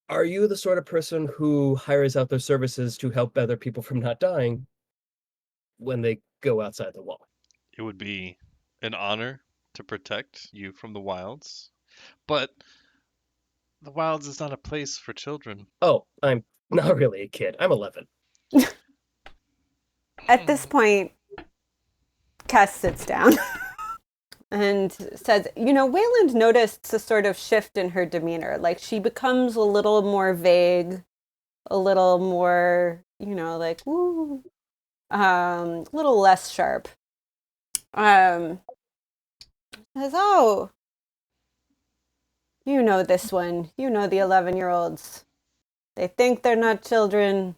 Are you the sort of person who hires out their services to help other people from not dying when they go outside the wall? It would be an honor to protect you from the wilds, but the wilds is not a place for children. Oh, I'm not really a kid. I'm 11. At this point, Cass sits down and says, Wayland noticed a sort of shift in her demeanor. Like she becomes a little more vague, a little more, like, woo, a little less sharp. Says, oh, you know this one. You know the 11-year-olds. They think they're not children.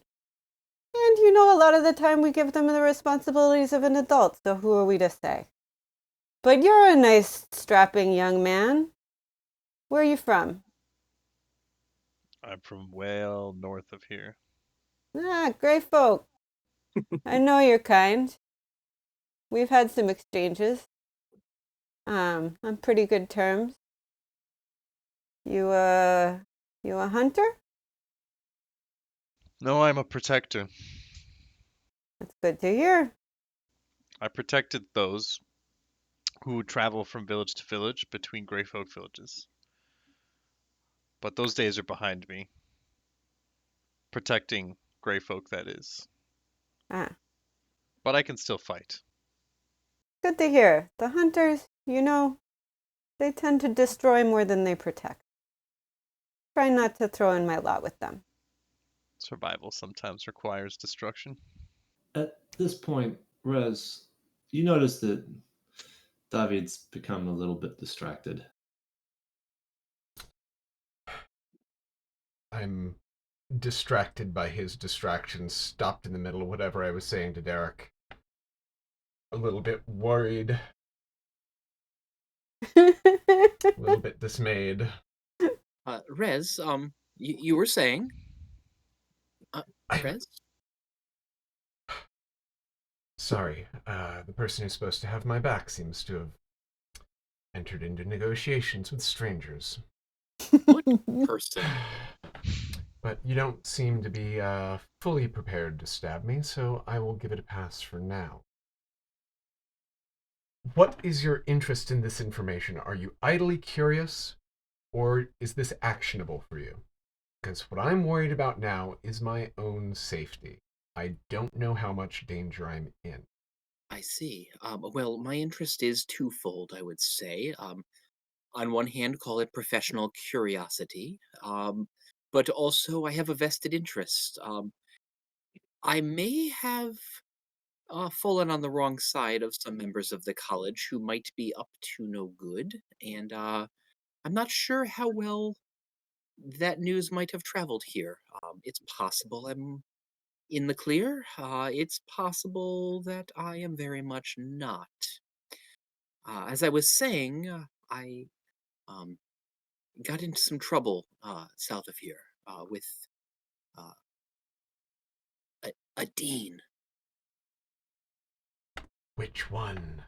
And a lot of the time we give them the responsibilities of an adult, so who are we to say? But you're a nice, strapping young man. Where are you from? I'm from well north of here. Ah, great folk. I know your kind. We've had some exchanges. On pretty good terms. You a hunter? No, I'm a protector. That's good to hear. I protected those who travel from village to village between Grey Folk villages. But those days are behind me. Protecting Grey Folk, that is. Ah, But I can still fight. good to hear. The hunters, they tend to destroy more than they protect. Try not to throw in my lot with them. Survival sometimes requires destruction. At this point, Rez, you notice that David's become a little bit distracted. I'm distracted by his distractions, stopped in the middle of whatever I was saying to Darrick. A little bit worried, a little bit dismayed. Rez, you were saying? Rez? Sorry, the person who's supposed to have my back seems to have entered into negotiations with strangers. What person? But you don't seem to be fully prepared to stab me, so I will give it a pass for now. What is your interest in this information? Are you idly curious, or is this actionable for you? Because what I'm worried about now is my own safety. I don't know how much danger I'm in. I see. Well, my interest is twofold, I would say. On one hand, call it professional curiosity, but also I have a vested interest. I may have fallen on the wrong side of some members of the college who might be up to no good, and I'm not sure how well that news might have traveled here. It's possible I'm in the clear. It's possible that I am very much not. As I was saying, I um, got into some trouble south of here with uh, a dean. Which one?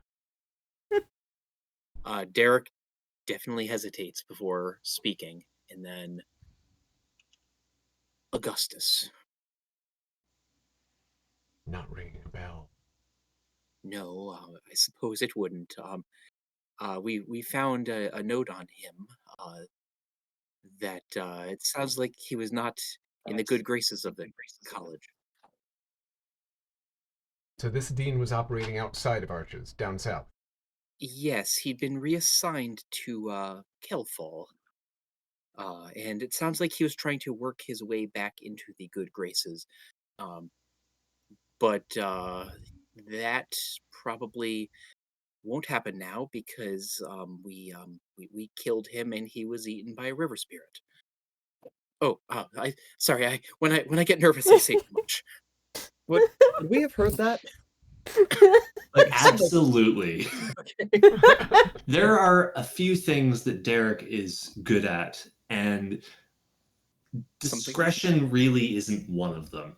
Darrick definitely hesitates before speaking, and then Augustus. Not ringing a bell. No, I suppose it wouldn't. We found a note on him that it sounds like he was not in the good graces of the college. So this dean was operating outside of Arches, down south. Yes, he'd been reassigned to Kelfall, and it sounds like he was trying to work his way back into the good graces. Um, but that probably won't happen now because we killed him and he was eaten by a river spirit. Oh, I sorry. When I get nervous, I say too much. Would we have heard that? Like, absolutely. Okay. There are a few things that Darrick is good at, and discretion really isn't one of them.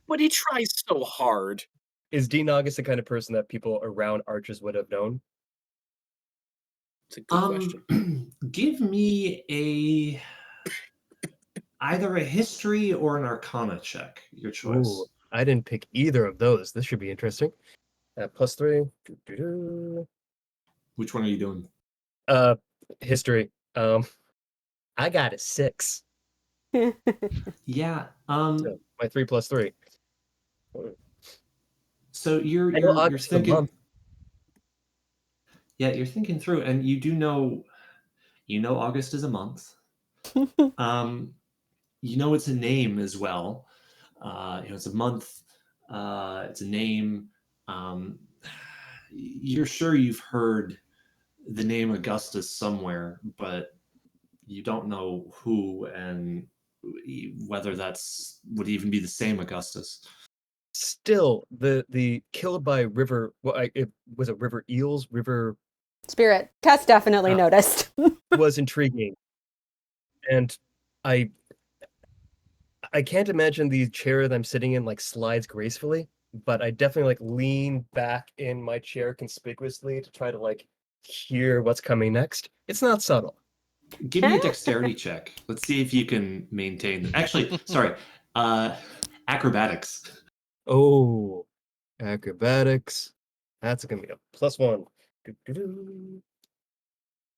But he tries so hard. Is Dean August the kind of person that people around Arches would have known? It's a good question. Give me either a history or an arcana check. Your choice. Ooh, I didn't pick either of those. This should be interesting. +3. Which one are you doing? History. I got a 6. Yeah. So my 3 + 3. So you're August is a thinking. month. Yeah, you're thinking through, and you do know. You know, August is a month. You know, it's a name as well. It's a month. It's a name. You're sure you've heard the name Augustus somewhere, but you don't know who and whether that's would even be the same Augustus. Still, the killed by river. Well, it was a river eels. River Spirit. Tess definitely noticed. was intriguing, and I can't imagine the chair that I'm sitting in like slides gracefully, but I definitely like lean back in my chair conspicuously to try to like hear what's coming next. It's not subtle. Give me a dexterity check. Let's see if you can maintain. Actually, sorry, acrobatics. Oh, acrobatics. That's gonna be a +1.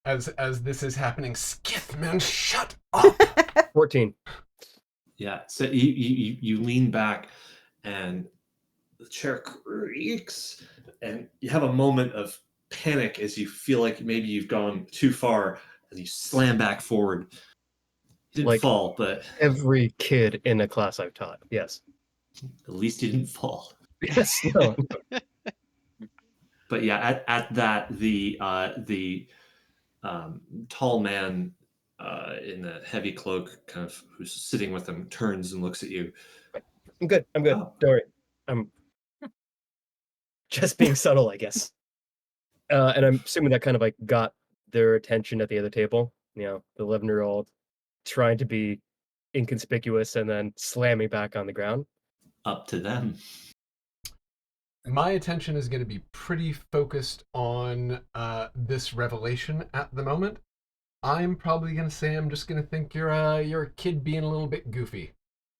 As this is happening, Skithman, shut up! 14. Yeah. So you lean back, and the chair creaks, and you have a moment of panic as you feel like maybe you've gone too far, and you slam back forward. You didn't Like fall, but every kid in a class I've taught. Yes. at least you didn't fall. Yes. No. But yeah, at that the tall man in the heavy cloak, kind of who's sitting with him, turns and looks at you. I'm good. I'm good. Oh. Don't worry. I'm just being subtle, I guess. And I'm assuming that kind of like got their attention at the other table. You know, the 11-year-old trying to be inconspicuous and then slamming back on the ground. Up to them. My attention is going to be pretty focused on this revelation at the moment. I'm probably going to say I'm just going to think you're a kid being a little bit goofy.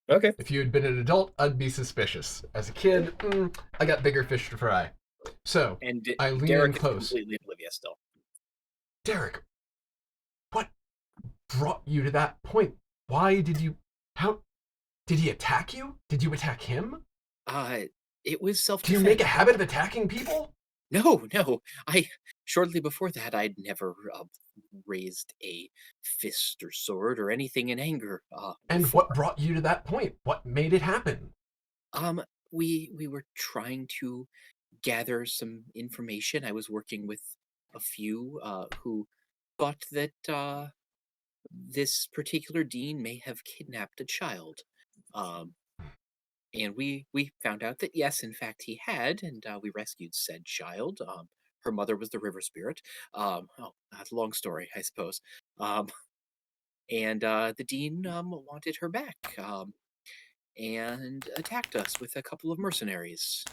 Okay. If you had been an adult, I'd be suspicious. As a kid, I got bigger fish to fry. So, And I lean Darrick in is close. completely oblivious still. Darrick, what brought you to that point? Why did you... How... Did he attack you? Did you attack him? It was Do self-defense. you make a habit of attacking people? No. Shortly before that, I'd never raised a fist or sword or anything in anger. And before. what brought you to that point? What made it happen? We were trying to gather some information. I was working with a few who thought that this particular dean may have kidnapped a child. And we found out that yes, in fact, he had, and we rescued said child. Her mother was the river spirit. That's a long story, I suppose. And the dean wanted her back, and attacked us with a couple of mercenaries.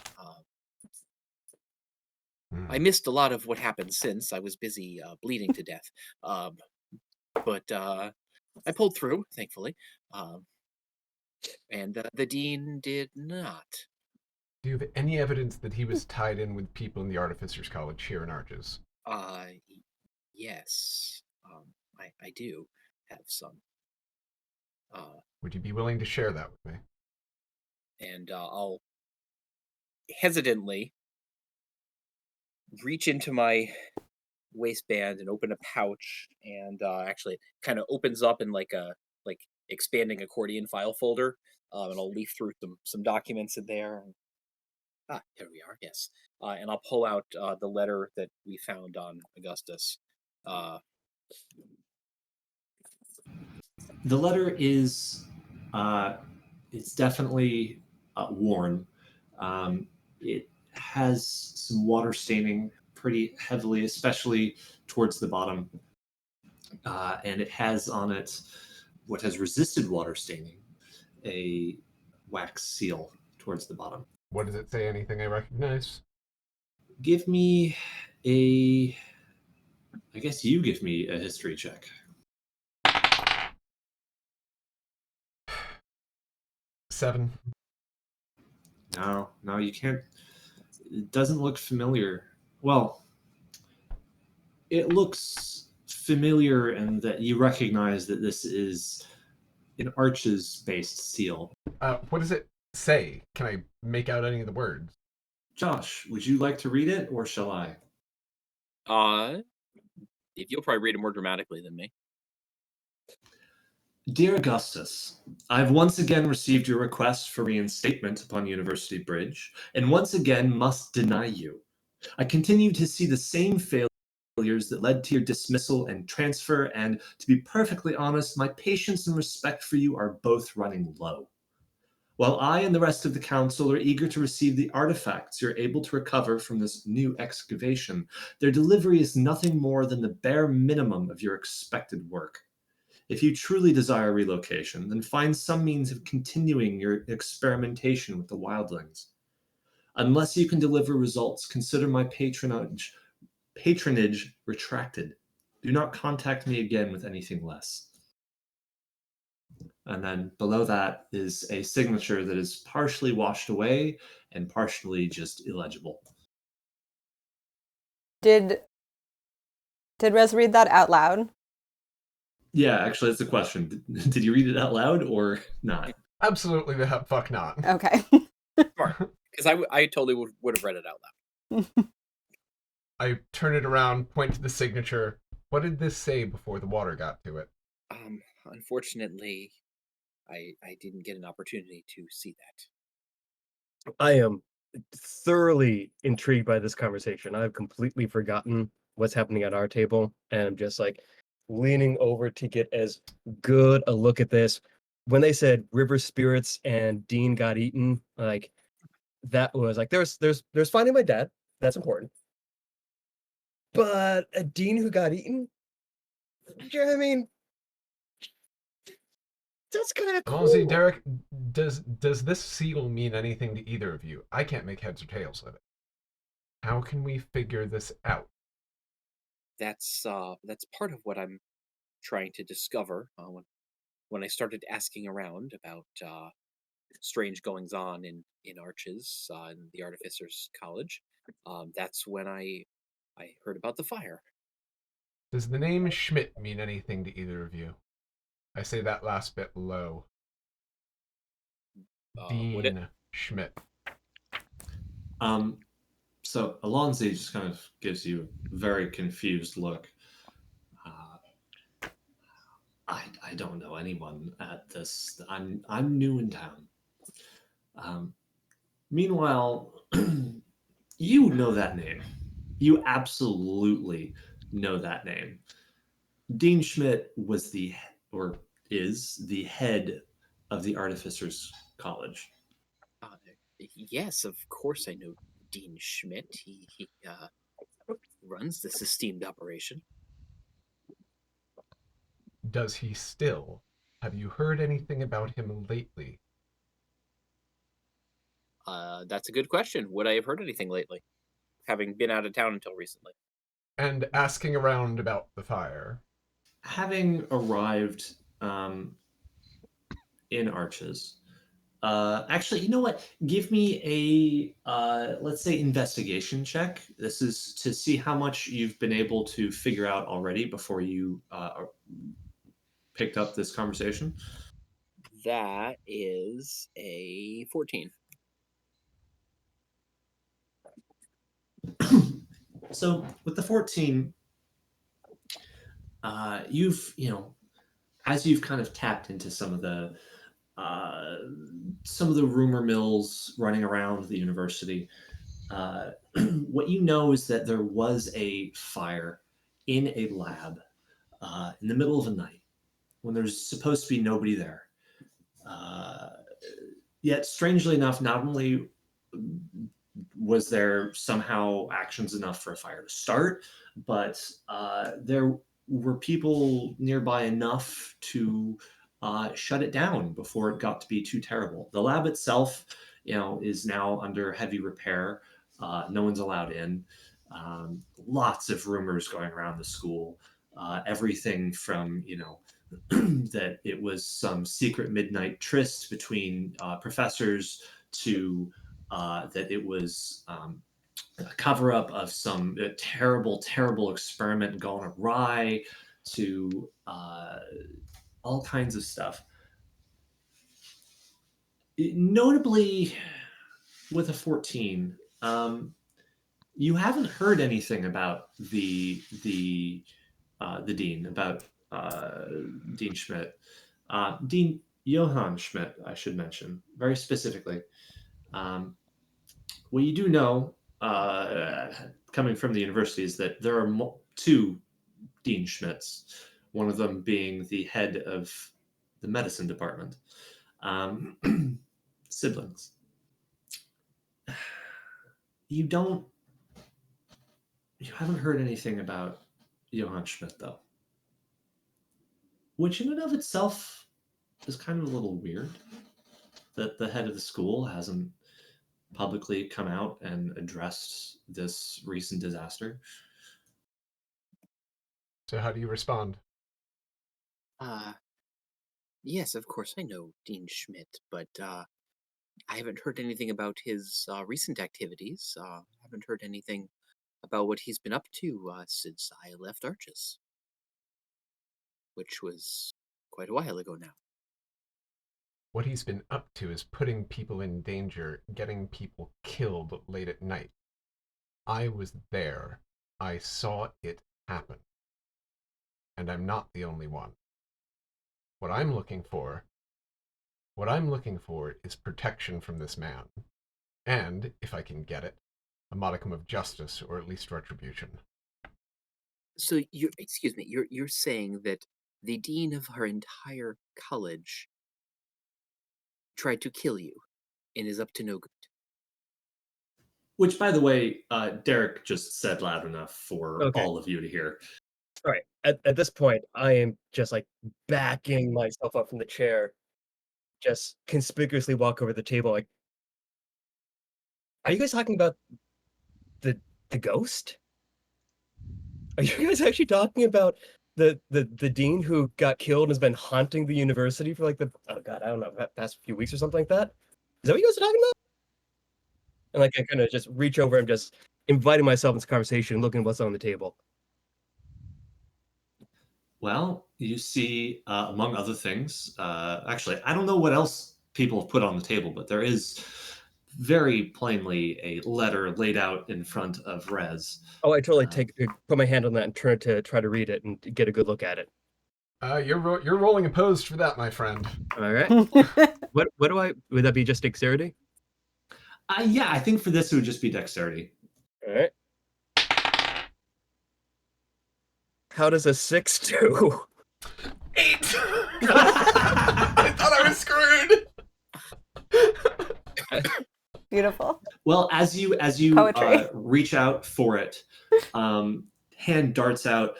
I missed a lot of what happened since. I was busy bleeding to death. But I pulled through, thankfully. And the dean did not. Do you have any evidence that he was tied in with people in the Artificers College here in Arches? Yes. I do have some. Would you be willing to share that with me? And I'll hesitantly reach into my waistband and open a pouch, and actually it kind of opens up in like a expanding accordion file folder, and I'll leaf through some documents in there. Here we are. Yes, and I'll pull out the letter that we found on Augustus. The letter is, it's definitely worn. It has some water staining pretty heavily, especially towards the bottom. And it has on it what has resisted water staining, a wax seal towards the bottom. What does it say? Anything I recognize? Give me a... I guess you give me a history check. 7. No, you can't. It doesn't look familiar. Well, it looks familiar in that you recognize that this is an arches-based seal. What does it say? Can I make out any of the words? Josh, would you like to read it, or shall I? If you'll probably read it more dramatically than me. Dear Augustus, I've once again received your request for reinstatement upon University Bridge, and once again must deny you. I continue to see the same failures that led to your dismissal and transfer, and to be perfectly honest, my patience and respect for you are both running low. While I and the rest of the council are eager to receive the artifacts you're able to recover from this new excavation, their delivery is nothing more than the bare minimum of your expected work. If you truly desire relocation, then find some means of continuing your experimentation with the wildlings. Unless you can deliver results, consider my patronage retracted. Do not contact me again with anything less. And then below that is a signature that is partially washed away and partially just illegible. Did Rez read that out loud? Yeah, actually, that's the question. Did you read it out loud or not? Absolutely the fuck not. Okay. Because I totally would have read it out loud. I turn it around, point to the signature. What did this say before the water got to it? Unfortunately, I didn't get an opportunity to see that. I am thoroughly intrigued by this conversation. I've completely forgotten what's happening at our table, and I'm just like leaning over to get as good a look at this. When they said river spirits and Dean got eaten, like that was like there's finding my dad. That's important. But a Dean who got eaten? Yeah, I mean, that's kind of cool. Honestly, Darrick, does this seal mean anything to either of you? I can't make heads or tails of it. How can we figure this out? That's part of what I'm trying to discover. When I started asking around about strange goings on in Arches in the Artificers College, that's when I heard about the fire. Does the name Schmidt mean anything to either of you? I say that last bit low. Dean Schmidt. So Alonzi just kind of gives you a very confused look. I don't know anyone at this. I'm new in town. Meanwhile, you know that name. You absolutely know that name. Dean Schmidt was is the head of the Artificers College. Yes, of course I know Dean Schmidt. He runs this esteemed operation. Does he still? Have you heard anything about him lately? That's a good question. Would I have heard anything lately, having been out of town until recently? And asking around about the fire. Having arrived in Arches, actually, you know what? Give me a, let's say, investigation check. This is to see how much you've been able to figure out already before you picked up this conversation. That is a 14. So with the 14, you've, as you've kind of tapped into some of the rumor mills running around the university, what you know is that there was a fire in a lab in the middle of the night when there's supposed to be nobody there. Yet, strangely enough, not only was there somehow actions enough for a fire to start, but there were people nearby enough to shut it down before it got to be too terrible. The lab itself, is now under heavy repair. No one's allowed in. Lots of rumors going around the school. Everything from, that it was some secret midnight tryst between professors to that it was a cover up of some terrible, terrible experiment gone awry to all kinds of stuff. Notably, with a 14, you haven't heard anything about the dean, about Dean Schmidt, Dean Johann Schmidt, I should mention very specifically. What you do know, coming from the university, is that there are two Dean Schmidts, one of them being the head of the medicine department. Siblings. You haven't heard anything about Johann Schmidt, though. Which in and of itself is kind of a little weird that the head of the school hasn't publicly come out and addressed this recent disaster. So how do you respond? Yes, of course I know Dean Schmidt, but I haven't heard anything about his recent activities. I haven't heard anything about what he's been up to since I left Arches, which was quite a while ago now. What he's been up to is putting people in danger, getting people killed late at night. I was there. I saw it happen. And I'm not the only one. What I'm looking for is protection from this man. And, if I can get it, a modicum of justice, or at least retribution. So you're saying that the dean of our entire college tried to kill you and is up to no good. Which, by the way, Darrick just said loud enough for Okay. all of you to hear. All right. At this point, I am just like backing myself up from the chair, just conspicuously walk over the table. Like, are you guys talking about the ghost? Are you guys actually talking about the dean who got killed and has been haunting the university for like I don't know, past few weeks or something like that? Is that what you guys are talking about? And like I kind of just reach over and just inviting myself into conversation, looking at what's on the table. Well, you see, among other things, actually, I don't know what else people have put on the table, but there is very plainly a letter laid out in front of Rez. Oh, I totally put my hand on that and turn to try to read it and get a good look at it. You're rolling opposed for that, my friend. All right. What do I? Would that be just dexterity? Yeah, I think for this it would just be dexterity. All right. How does a 6 do? 8! I thought I was screwed! Beautiful. Well, as you reach out for it, hand darts out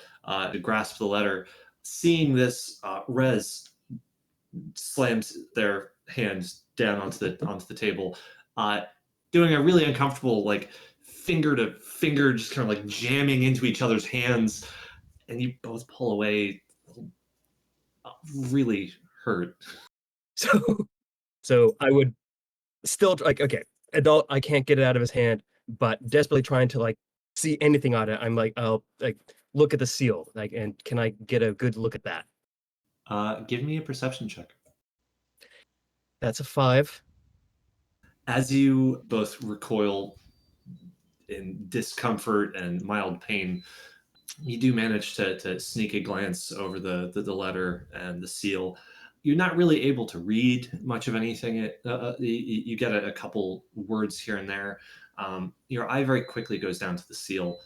to grasp the letter. Seeing this, Rez slams their hands down onto the table, doing a really uncomfortable finger to finger, just kind of jamming into each other's hands, and you both pull away, really hurt. So I would still okay, adult. I can't get it out of his hand, but desperately trying to see anything on it. I'm I'll look at the seal, and can I get a good look at that? Give me a perception check. That's a 5. As you both recoil in discomfort and mild pain, you do manage to sneak a glance over the letter and the seal. You're not really able to read much of anything. You get a couple words here and there. Your eye very quickly goes down to the seal.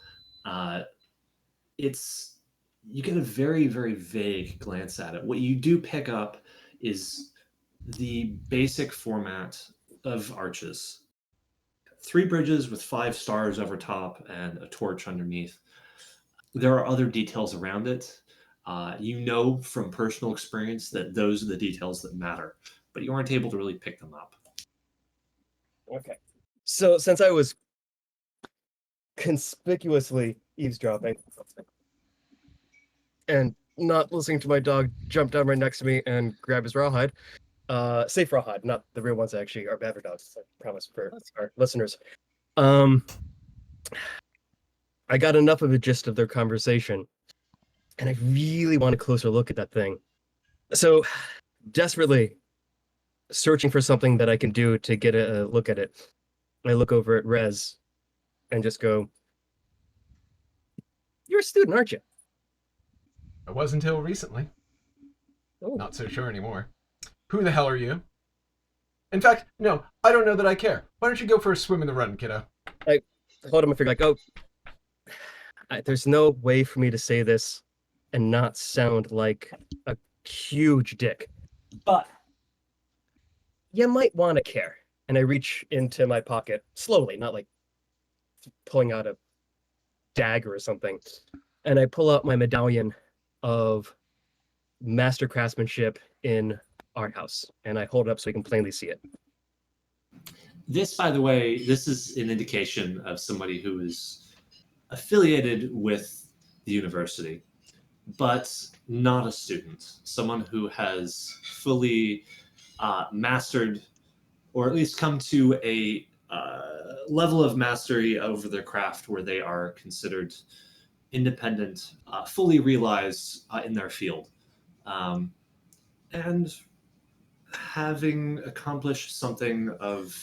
You get a very, very vague glance at it. What you do pick up is the basic format of Arches. 3 bridges with 5 stars over top and a torch underneath. There are other details around it. You know from personal experience that those are the details that matter, but you aren't able to really pick them up. Okay. So since I was conspicuously eavesdropping and not listening to my dog jump down right next to me and grab his rawhide, safe rawhide, not the real ones that actually are bad for dogs, I promise for our listeners. I got enough of a gist of their conversation, and I really want a closer look at that thing. So, desperately searching for something that I can do to get a look at it, I look over at Rez and just go, "You're a student, aren't you?" I was until recently. Oh. Not so sure anymore. Who the hell are you? In fact, no, I don't know that I care. Why don't you go for a swim in the run, kiddo? I hold him and figure like, oh, there's no way for me to say this and not sound like a huge dick, but you might want to care. And I reach into my pocket slowly, not like pulling out a dagger or something, and I pull out my medallion of master craftsmanship in art house, and I hold it up so you can plainly see it. This, by the way, this is an indication of somebody who is affiliated with the university, but not a student. Someone who has fully mastered, or at least come to a level of mastery over their craft where they are considered independent, fully realized in their field. And having accomplished something of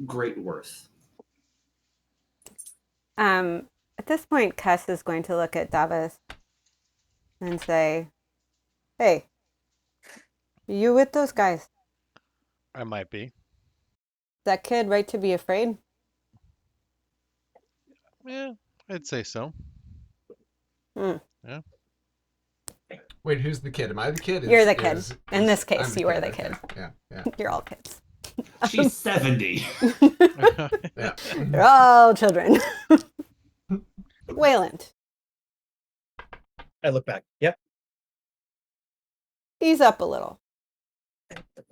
great worth. At this point, Kes is going to look at Davis and say, "Hey, you with those guys? I might be. Is that kid right to be afraid?" Yeah, I'd say so. Hmm. Yeah. Wait, who's the kid? Am I the kid? You're the kid. In this case, I'm you are the okay. kid. Yeah. You're all kids. She's 70. Yeah. You're all children. Wayland, I look back. Yep. ease up a little.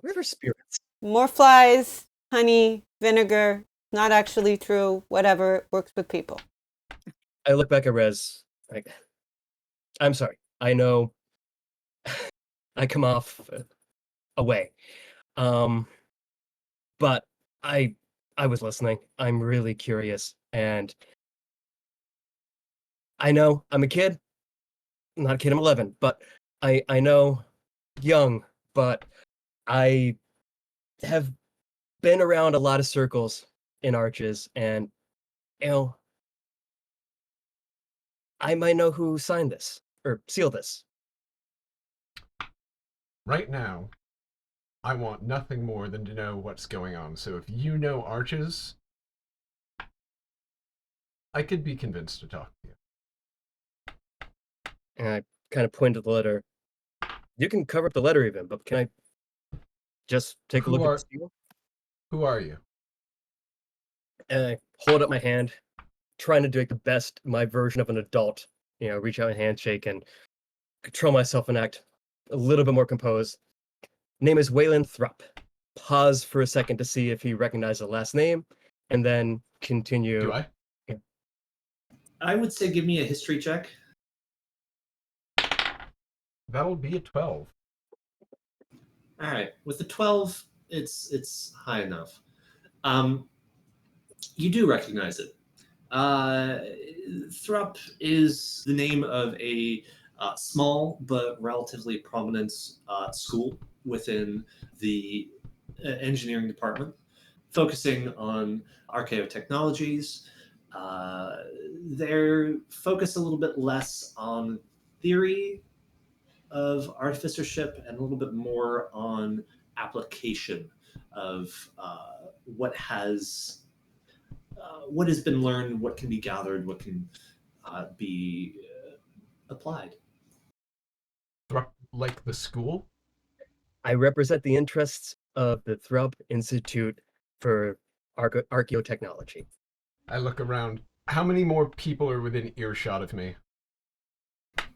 River spirits. More flies, honey, vinegar. Not actually true. Whatever works with people. I look back at Rez. Like, I'm sorry. I know I come off away. But I was listening. I'm really curious, and I know I'm a kid. I'm not a kid, I'm 11, but I know young, but I have been around a lot of circles in Arches, and you know, I might know who signed this or sealed this. Right now, I want nothing more than to know what's going on. So if you know Arches, I could be convinced to talk to you. And I kind of point at the letter. You can cover up the letter even, but can I just take a look at the seal? Who are you? And I hold up my hand, trying to do like the best my version of an adult, reach out and handshake and control myself and act a little bit more composed. Name is Wayland Thrupp. Pause for a second to see if he recognized the last name, and then continue. Do I? Yeah. I would say give me a history check. That'll be a 12. All right, with the 12, it's high enough. You do recognize it. Thrupp is the name of a small but relatively prominent school within the engineering department, focusing on archaic technologies. They're focused a little bit less on theory of artificership and a little bit more on application of what has been learned, what can be gathered, what can be applied. Like the school? I represent the interests of the Thrupp Institute for archaeotechnology. I look around. How many more people are within earshot of me?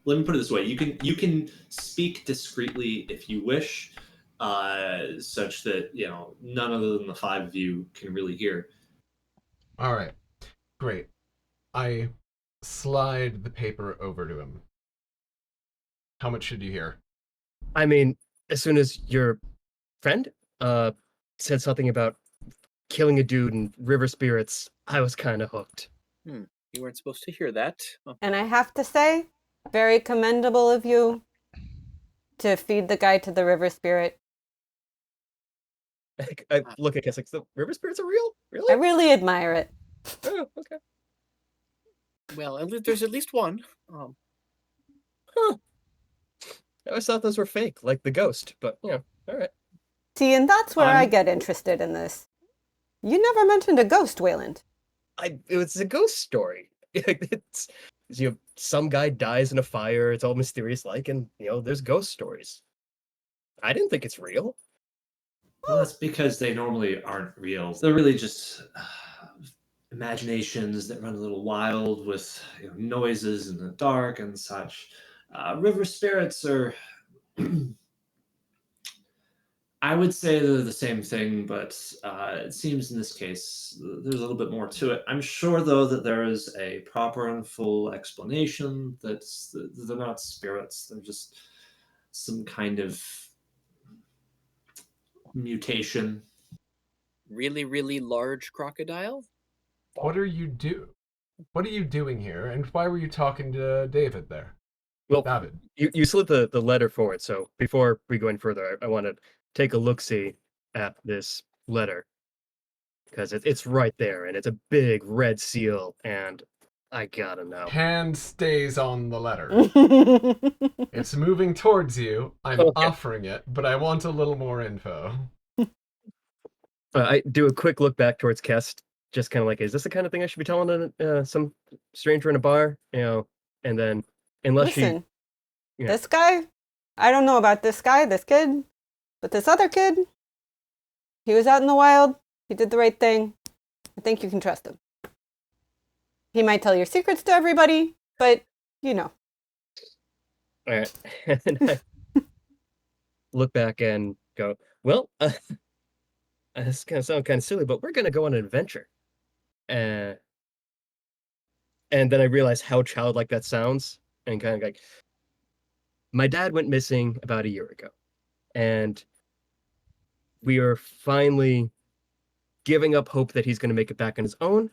Let me put it this way: you can speak discreetly if you wish, such that none other than the five of you can really hear. All right, great. I slide the paper over to him. How much should you hear? I mean, as soon as your friend said something about killing a dude and river spirits, I was kind of hooked. You weren't supposed to hear that. Oh. And I have to say, very commendable of you to feed the guy to the river spirit. I look at Cass like, the river spirits are real? I Really? really admire it. Oh, okay. Well, there's at least one. Huh. I always thought those were fake, like the ghost, but all right. See, and that's where I get interested in this. You never mentioned a ghost, Wayland. It's a ghost story. It's some guy dies in a fire. It's all mysterious, and there's ghost stories. I didn't think it's real. Well, that's because they normally aren't real. They're really just imaginations that run a little wild with noises in the dark and such. River spirits are, I would say they're the same thing, but it seems in this case there's a little bit more to it. I'm sure, though, that there is a proper and full explanation that they're not spirits. They're just some kind of mutation. Really, really large crocodile? What are you doing here, and why were you talking to David there? Well, David. You slid the letter forward, so before we go any further, I want to take a look-see at this letter. Because it's right there, and it's a big red seal, and I gotta know. Hand stays on the letter. It's moving towards you. I'm offering it, but I want a little more info. I do a quick look back towards Kest, just kind of like, is this the kind of thing I should be telling some stranger in a bar? And then, unless Listen, this guy, I don't know about this guy, this kid, but this other kid, he was out in the wild. He did the right thing. I think you can trust him. He might tell your secrets to everybody, but All right. And I look back and go, well, this kind of sounds kind of silly, but we're going to go on an adventure. And then I realize how childlike that sounds, and kind of like, my dad went missing about a year ago, and we are finally giving up hope that he's going to make it back on his own.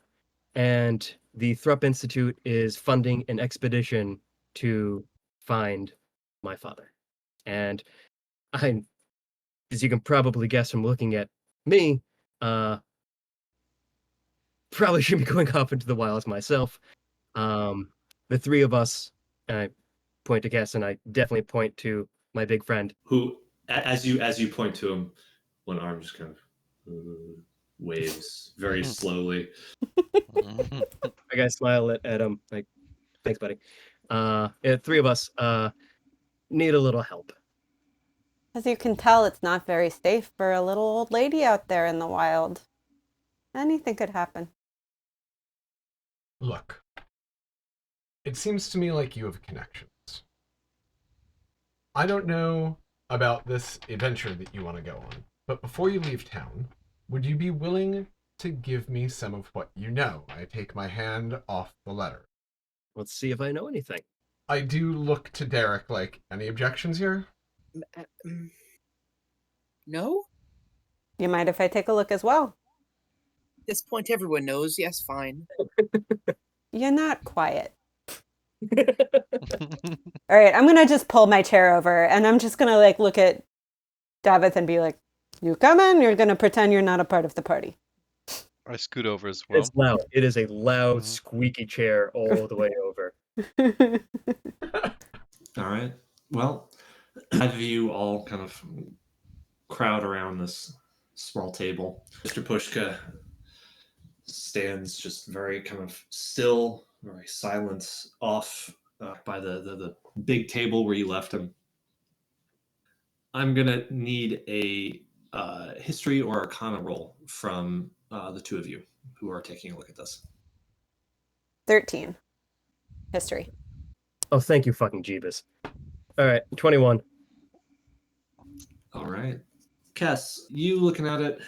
And the Thrupp Institute is funding an expedition to find my father. And I, as you can probably guess from looking at me, probably should be going off into the wilds myself. The three of us, and I point to Cass, and I definitely point to my big friend, who, as you point to him, one arm just kind of waves very slowly. I gotta smile at him, like, thanks, buddy. Three of us need a little help. as you can tell, it's not very safe for a little old lady out there in the wild. Anything could happen. Look, it seems to me like you have connections. I don't know about this adventure that you want to go on, but before you leave town, would you be willing to give me some of what you know? I take my hand off the letter. Let's see if I know anything. I do look to Darrick like, any objections here? No? You mind if I take a look as well? At this point, everyone knows. Yes, fine. You're not quiet. All right, I'm going to just pull my chair over, and I'm just going to look at Davi and be like, you come in, you're going to pretend you're not a part of the party. I scoot over as well. It's loud. It is a loud, squeaky chair all the way over. All right. Well, have you all kind of crowd around this small table? Mr. Pushka stands just very kind of still, very silent, off by the big table where you left him. I'm gonna need a history or arcana roll from the two of you who are taking a look at this. 13. History. Oh, thank you, fucking Jeebus. All right, 21. All right. Kess, you looking at it,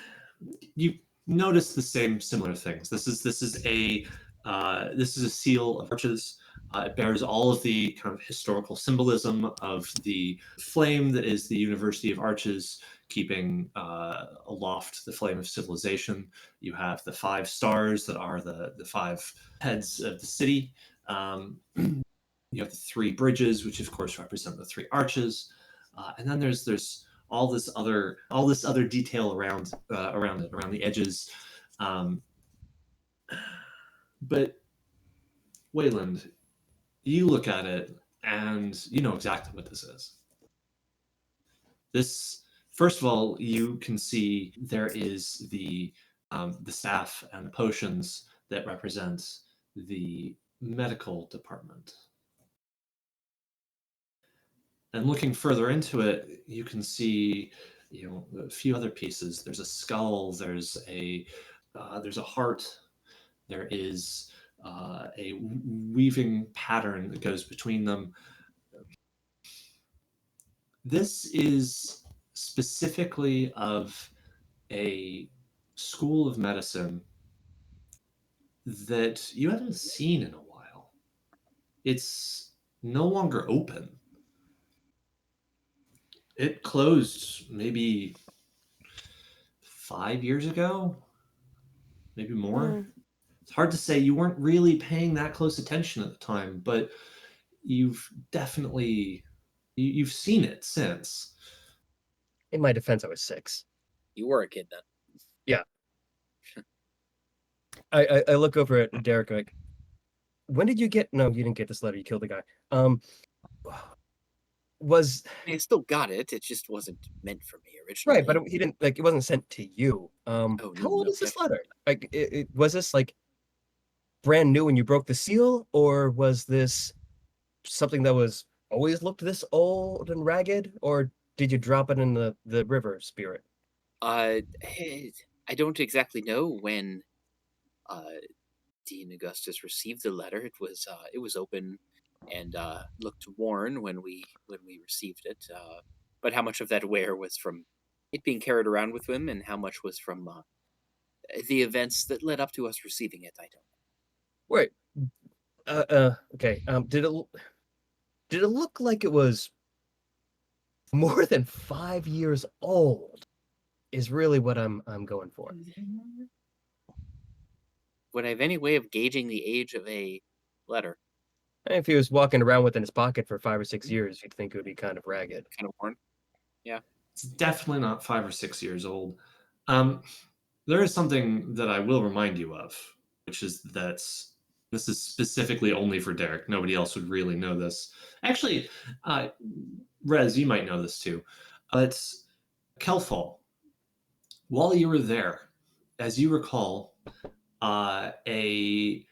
you notice the same similar things. This is a seal of arches. It bears all of the kind of historical symbolism of the flame that is the University of Arches, keeping aloft the flame of civilization. You have the 5 stars that are the 5 heads of the city. You have the 3 bridges, which of course represent the 3 arches, and then there's all this other detail around it, around the edges. But Wayland, you look at it and you know exactly what this is. This, first of all, you can see there is the staff and the potions that represent the medical department. And looking further into it, you can see, a few other pieces. There's a skull. There's a heart. There is a weaving pattern that goes between them. This is specifically of a school of medicine that you haven't seen in a while. It's no longer open. It closed maybe 5 years ago, maybe more. It's hard to say. You weren't really paying that close attention at the time, but you've definitely you've seen it since. In my defense, I was 6. You were a kid then. Yeah. I look over at Darrick like, when did you get? No, you didn't get this letter. You killed the guy. I still got it. It just wasn't meant for me originally. Right, but he didn't, like, it wasn't sent to you. How old is this letter? Like, was this like brand new when you broke the seal, or was this something that was always looked this old and ragged, or did you drop it in the river spirit? I don't exactly know when Dean Augustus received the letter. It was open and looked worn when we received it. But how much of that wear was from it being carried around with him, and how much was from the events that led up to us receiving it, I don't know. Wait. Okay. Did it look like it was more than 5 years old? Is really what I'm going for. Would I have any way of gauging the age of a letter? If he was walking around with it in his pocket for 5 or 6 years, you'd think it would be kind of ragged. Kind of worn. Yeah. It's definitely not 5 or 6 years old. There is something that I will remind you of, which is that this is specifically only for Darrick. Nobody else would really know this. Actually, Rez, you might know this too. It's Kelfall. While you were there, as you recall, a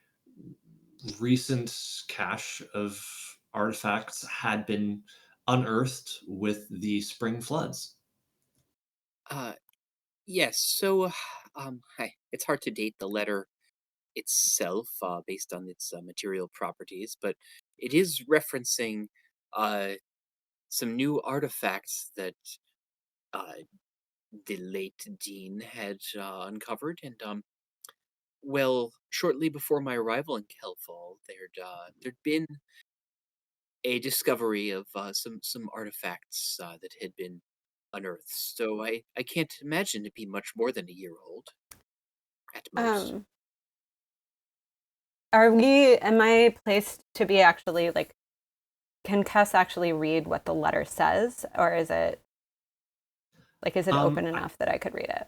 recent cache of artifacts had been unearthed with the spring floods. Yes. So, it's hard to date the letter itself based on its material properties, but it is referencing some new artifacts that the late Dean had uncovered, and well, shortly before my arrival in Kelfall, there'd been a discovery of some artifacts that had been unearthed. So I can't imagine to be much more than a year old, at most. Am I placed to be actually, like, can Kess actually read what the letter says, or is it open enough that I could read it?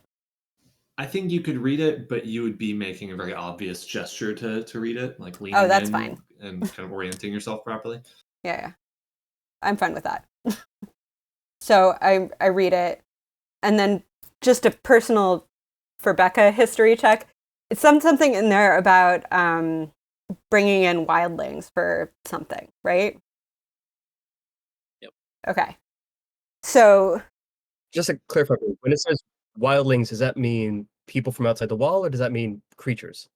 I think you could read it, but you would be making a very obvious gesture to read it, like leaning that's in fine. and kind of orienting yourself properly. Yeah. I'm fine with that. So I read it, and then just a personal, for Becca, history check. It's something in there about bringing in wildlings for something, right? Yep. Okay. So Just to clarify, when it says wildlings, does that mean people from outside the wall, or does that mean creatures?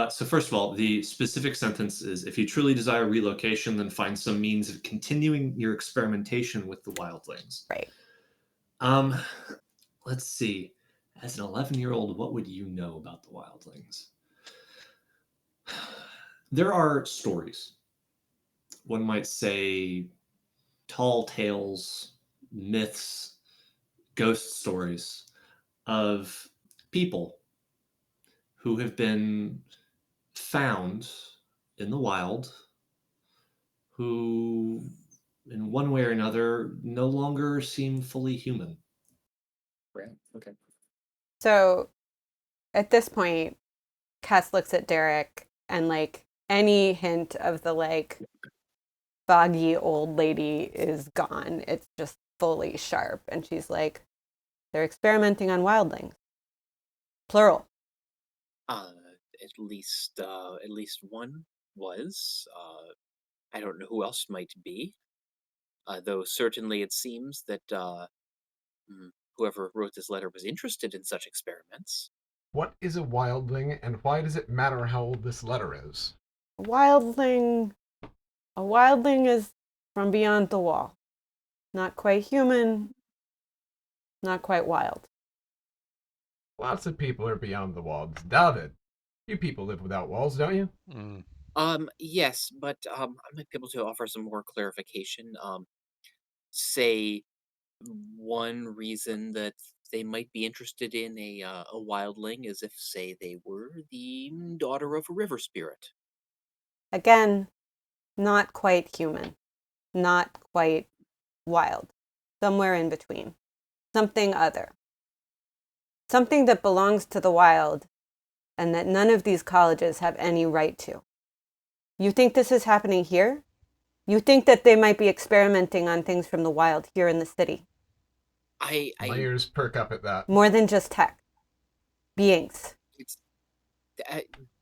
So first of all, the specific sentence is, if you truly desire relocation, then find some means of continuing your experimentation with the wildlings. Right. Let's see. As an 11-year-old, what would you know about the wildlings? There are stories. One might say tall tales, myths, ghost stories of people who have been found in the wild who, in one way or another, no longer seem fully human. Right. Okay. So at this point, Cass looks at Darrick and like any hint of the like foggy old lady is gone. It's just fully sharp. And she's like, they're experimenting on wildlings. Plural. At least one was. I don't know who else might be. Though certainly it seems that whoever wrote this letter was interested in such experiments. What is a wildling, and why does it matter how old this letter is? A wildling is from beyond the wall. Not quite human, not quite wild. Lots of people are beyond the walls. David, you people live without walls, don't you? Mm. Yes, but I might be able to offer some more clarification. Say one reason that they might be interested in a wildling is if, say, they were the daughter of a river spirit. Again, not quite human, not quite wild. Somewhere in between. Something other. Something that belongs to the wild and that none of these colleges have any right to. You think this is happening here? You think that they might be experimenting on things from the wild here in the city? My ears perk up at that. More than just tech. Beings. It's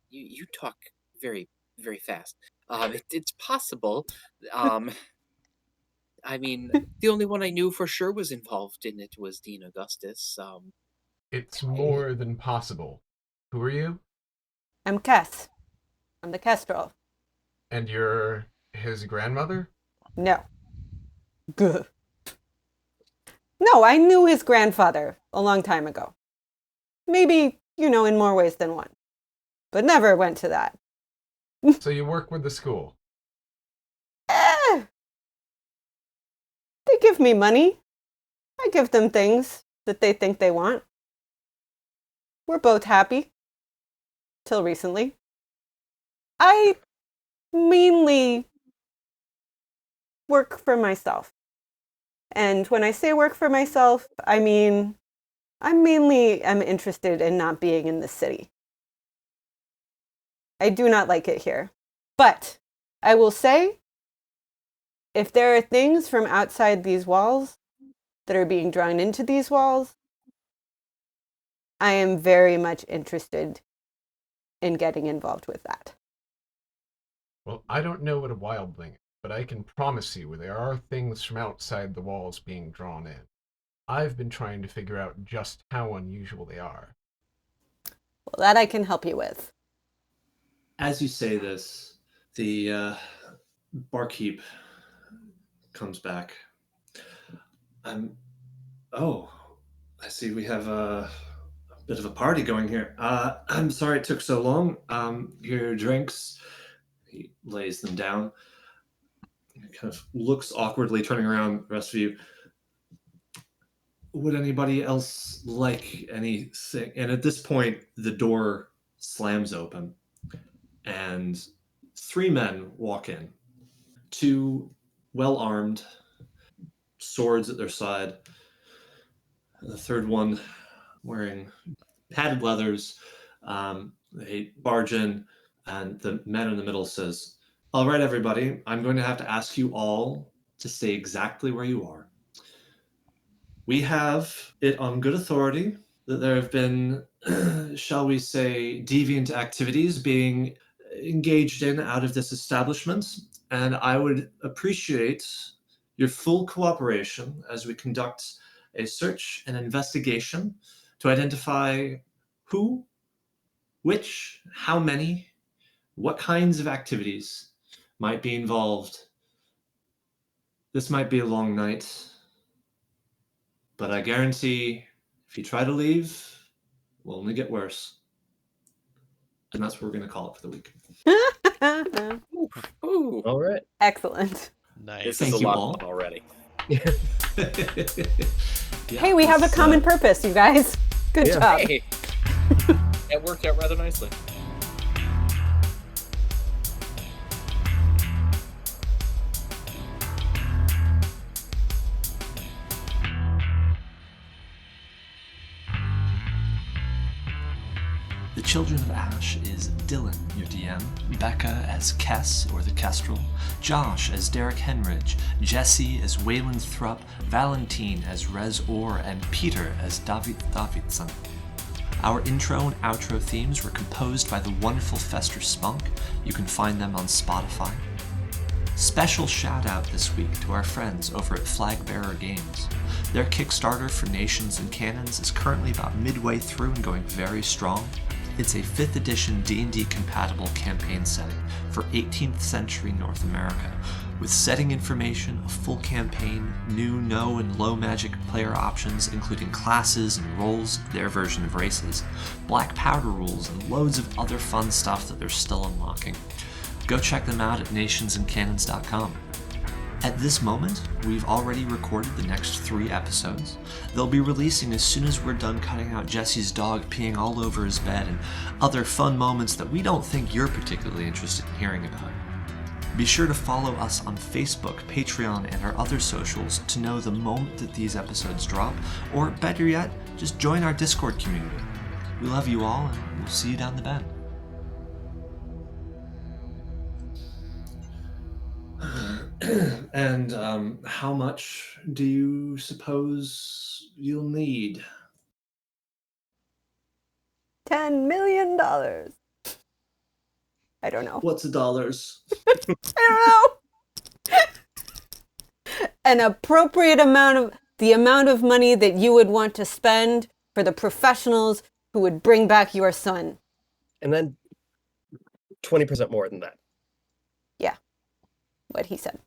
you talk very, very fast. It's possible. I mean, the only one I knew for sure was involved in it was Dean Augustus. It's more than possible. Who are you? I'm Kess. I'm the Kestrel. And you're his grandmother? No. Gah. No, I knew his grandfather a long time ago. Maybe, in more ways than one. But never went to that. So you work with the school? They give me money. I give them things that they think they want. We're both happy. Till recently. I mainly work for myself. And when I say work for myself, I mean, I mainly am interested in not being in the city. I do not like it here. But I will say, if there are things from outside these walls that are being drawn into these walls, I am very much interested in getting involved with that. Well, I don't know what a wildling is, but I can promise you there are things from outside the walls being drawn in. I've been trying to figure out just how unusual they are. Well, that I can help you with. As you say this, the barkeep comes back. Oh, I see we have a bit of a party going here. I'm sorry it took so long. Your drinks. He lays them down. He kind of looks awkwardly, turning around. The rest of you. Would anybody else like anything? And at this point, the door slams open, and 3 men walk in. 2 well-armed, swords at their side. The third one wearing padded leathers. They barge in, and the man in the middle says, "All right, everybody, I'm going to have to ask you all to stay exactly where you are. We have it on good authority that there have been, shall we say, deviant activities being engaged in out of this establishment, and I would appreciate your full cooperation as we conduct a search and investigation to identify who, which, how many, what kinds of activities might be involved. This might be a long night, but I guarantee if you try to leave, it will only get worse. And that's what we're going to call it for the week. Ooh, All right. Excellent. Nice. this Thank is a you lot all. of fun already. Yeah, Hey, we have a it's, common purpose, you guys. Good Yeah. job. Hey, that worked out rather nicely. The Children of Ash is Dylan, your DM, Becca as Kess, or the Kestrel, Josh as Darrick Henridge, Jesse as Wayland Thrupp, Valentine as Rez Orr, and Peter as Davi Davidson. Our intro and outro themes were composed by the wonderful Fester Spunk. You can find them on Spotify. Special shout out this week to our friends over at Flagbearer Games. Their Kickstarter for Nations and Cannons is currently about midway through and going very strong. It's a 5th edition D&D compatible campaign setting for 18th century North America, with setting information, a full campaign, new, no, and low magic player options, including classes and roles, their version of races, black powder rules, and loads of other fun stuff that they're still unlocking. Go check them out at nationsandcannons.com. At this moment, we've already recorded the next 3 episodes. They'll be releasing as soon as we're done cutting out Jesse's dog peeing all over his bed and other fun moments that we don't think you're particularly interested in hearing about. Be sure to follow us on Facebook, Patreon, and our other socials to know the moment that these episodes drop, or better yet, just join our Discord community. We love you all, and we'll see you down the bend. And how much do you suppose you'll need? $10 million. I don't know. What's the dollars? I don't know. An appropriate amount of the amount of money that you would want to spend for the professionals who would bring back your son. And then 20% more than that. Yeah, what he said.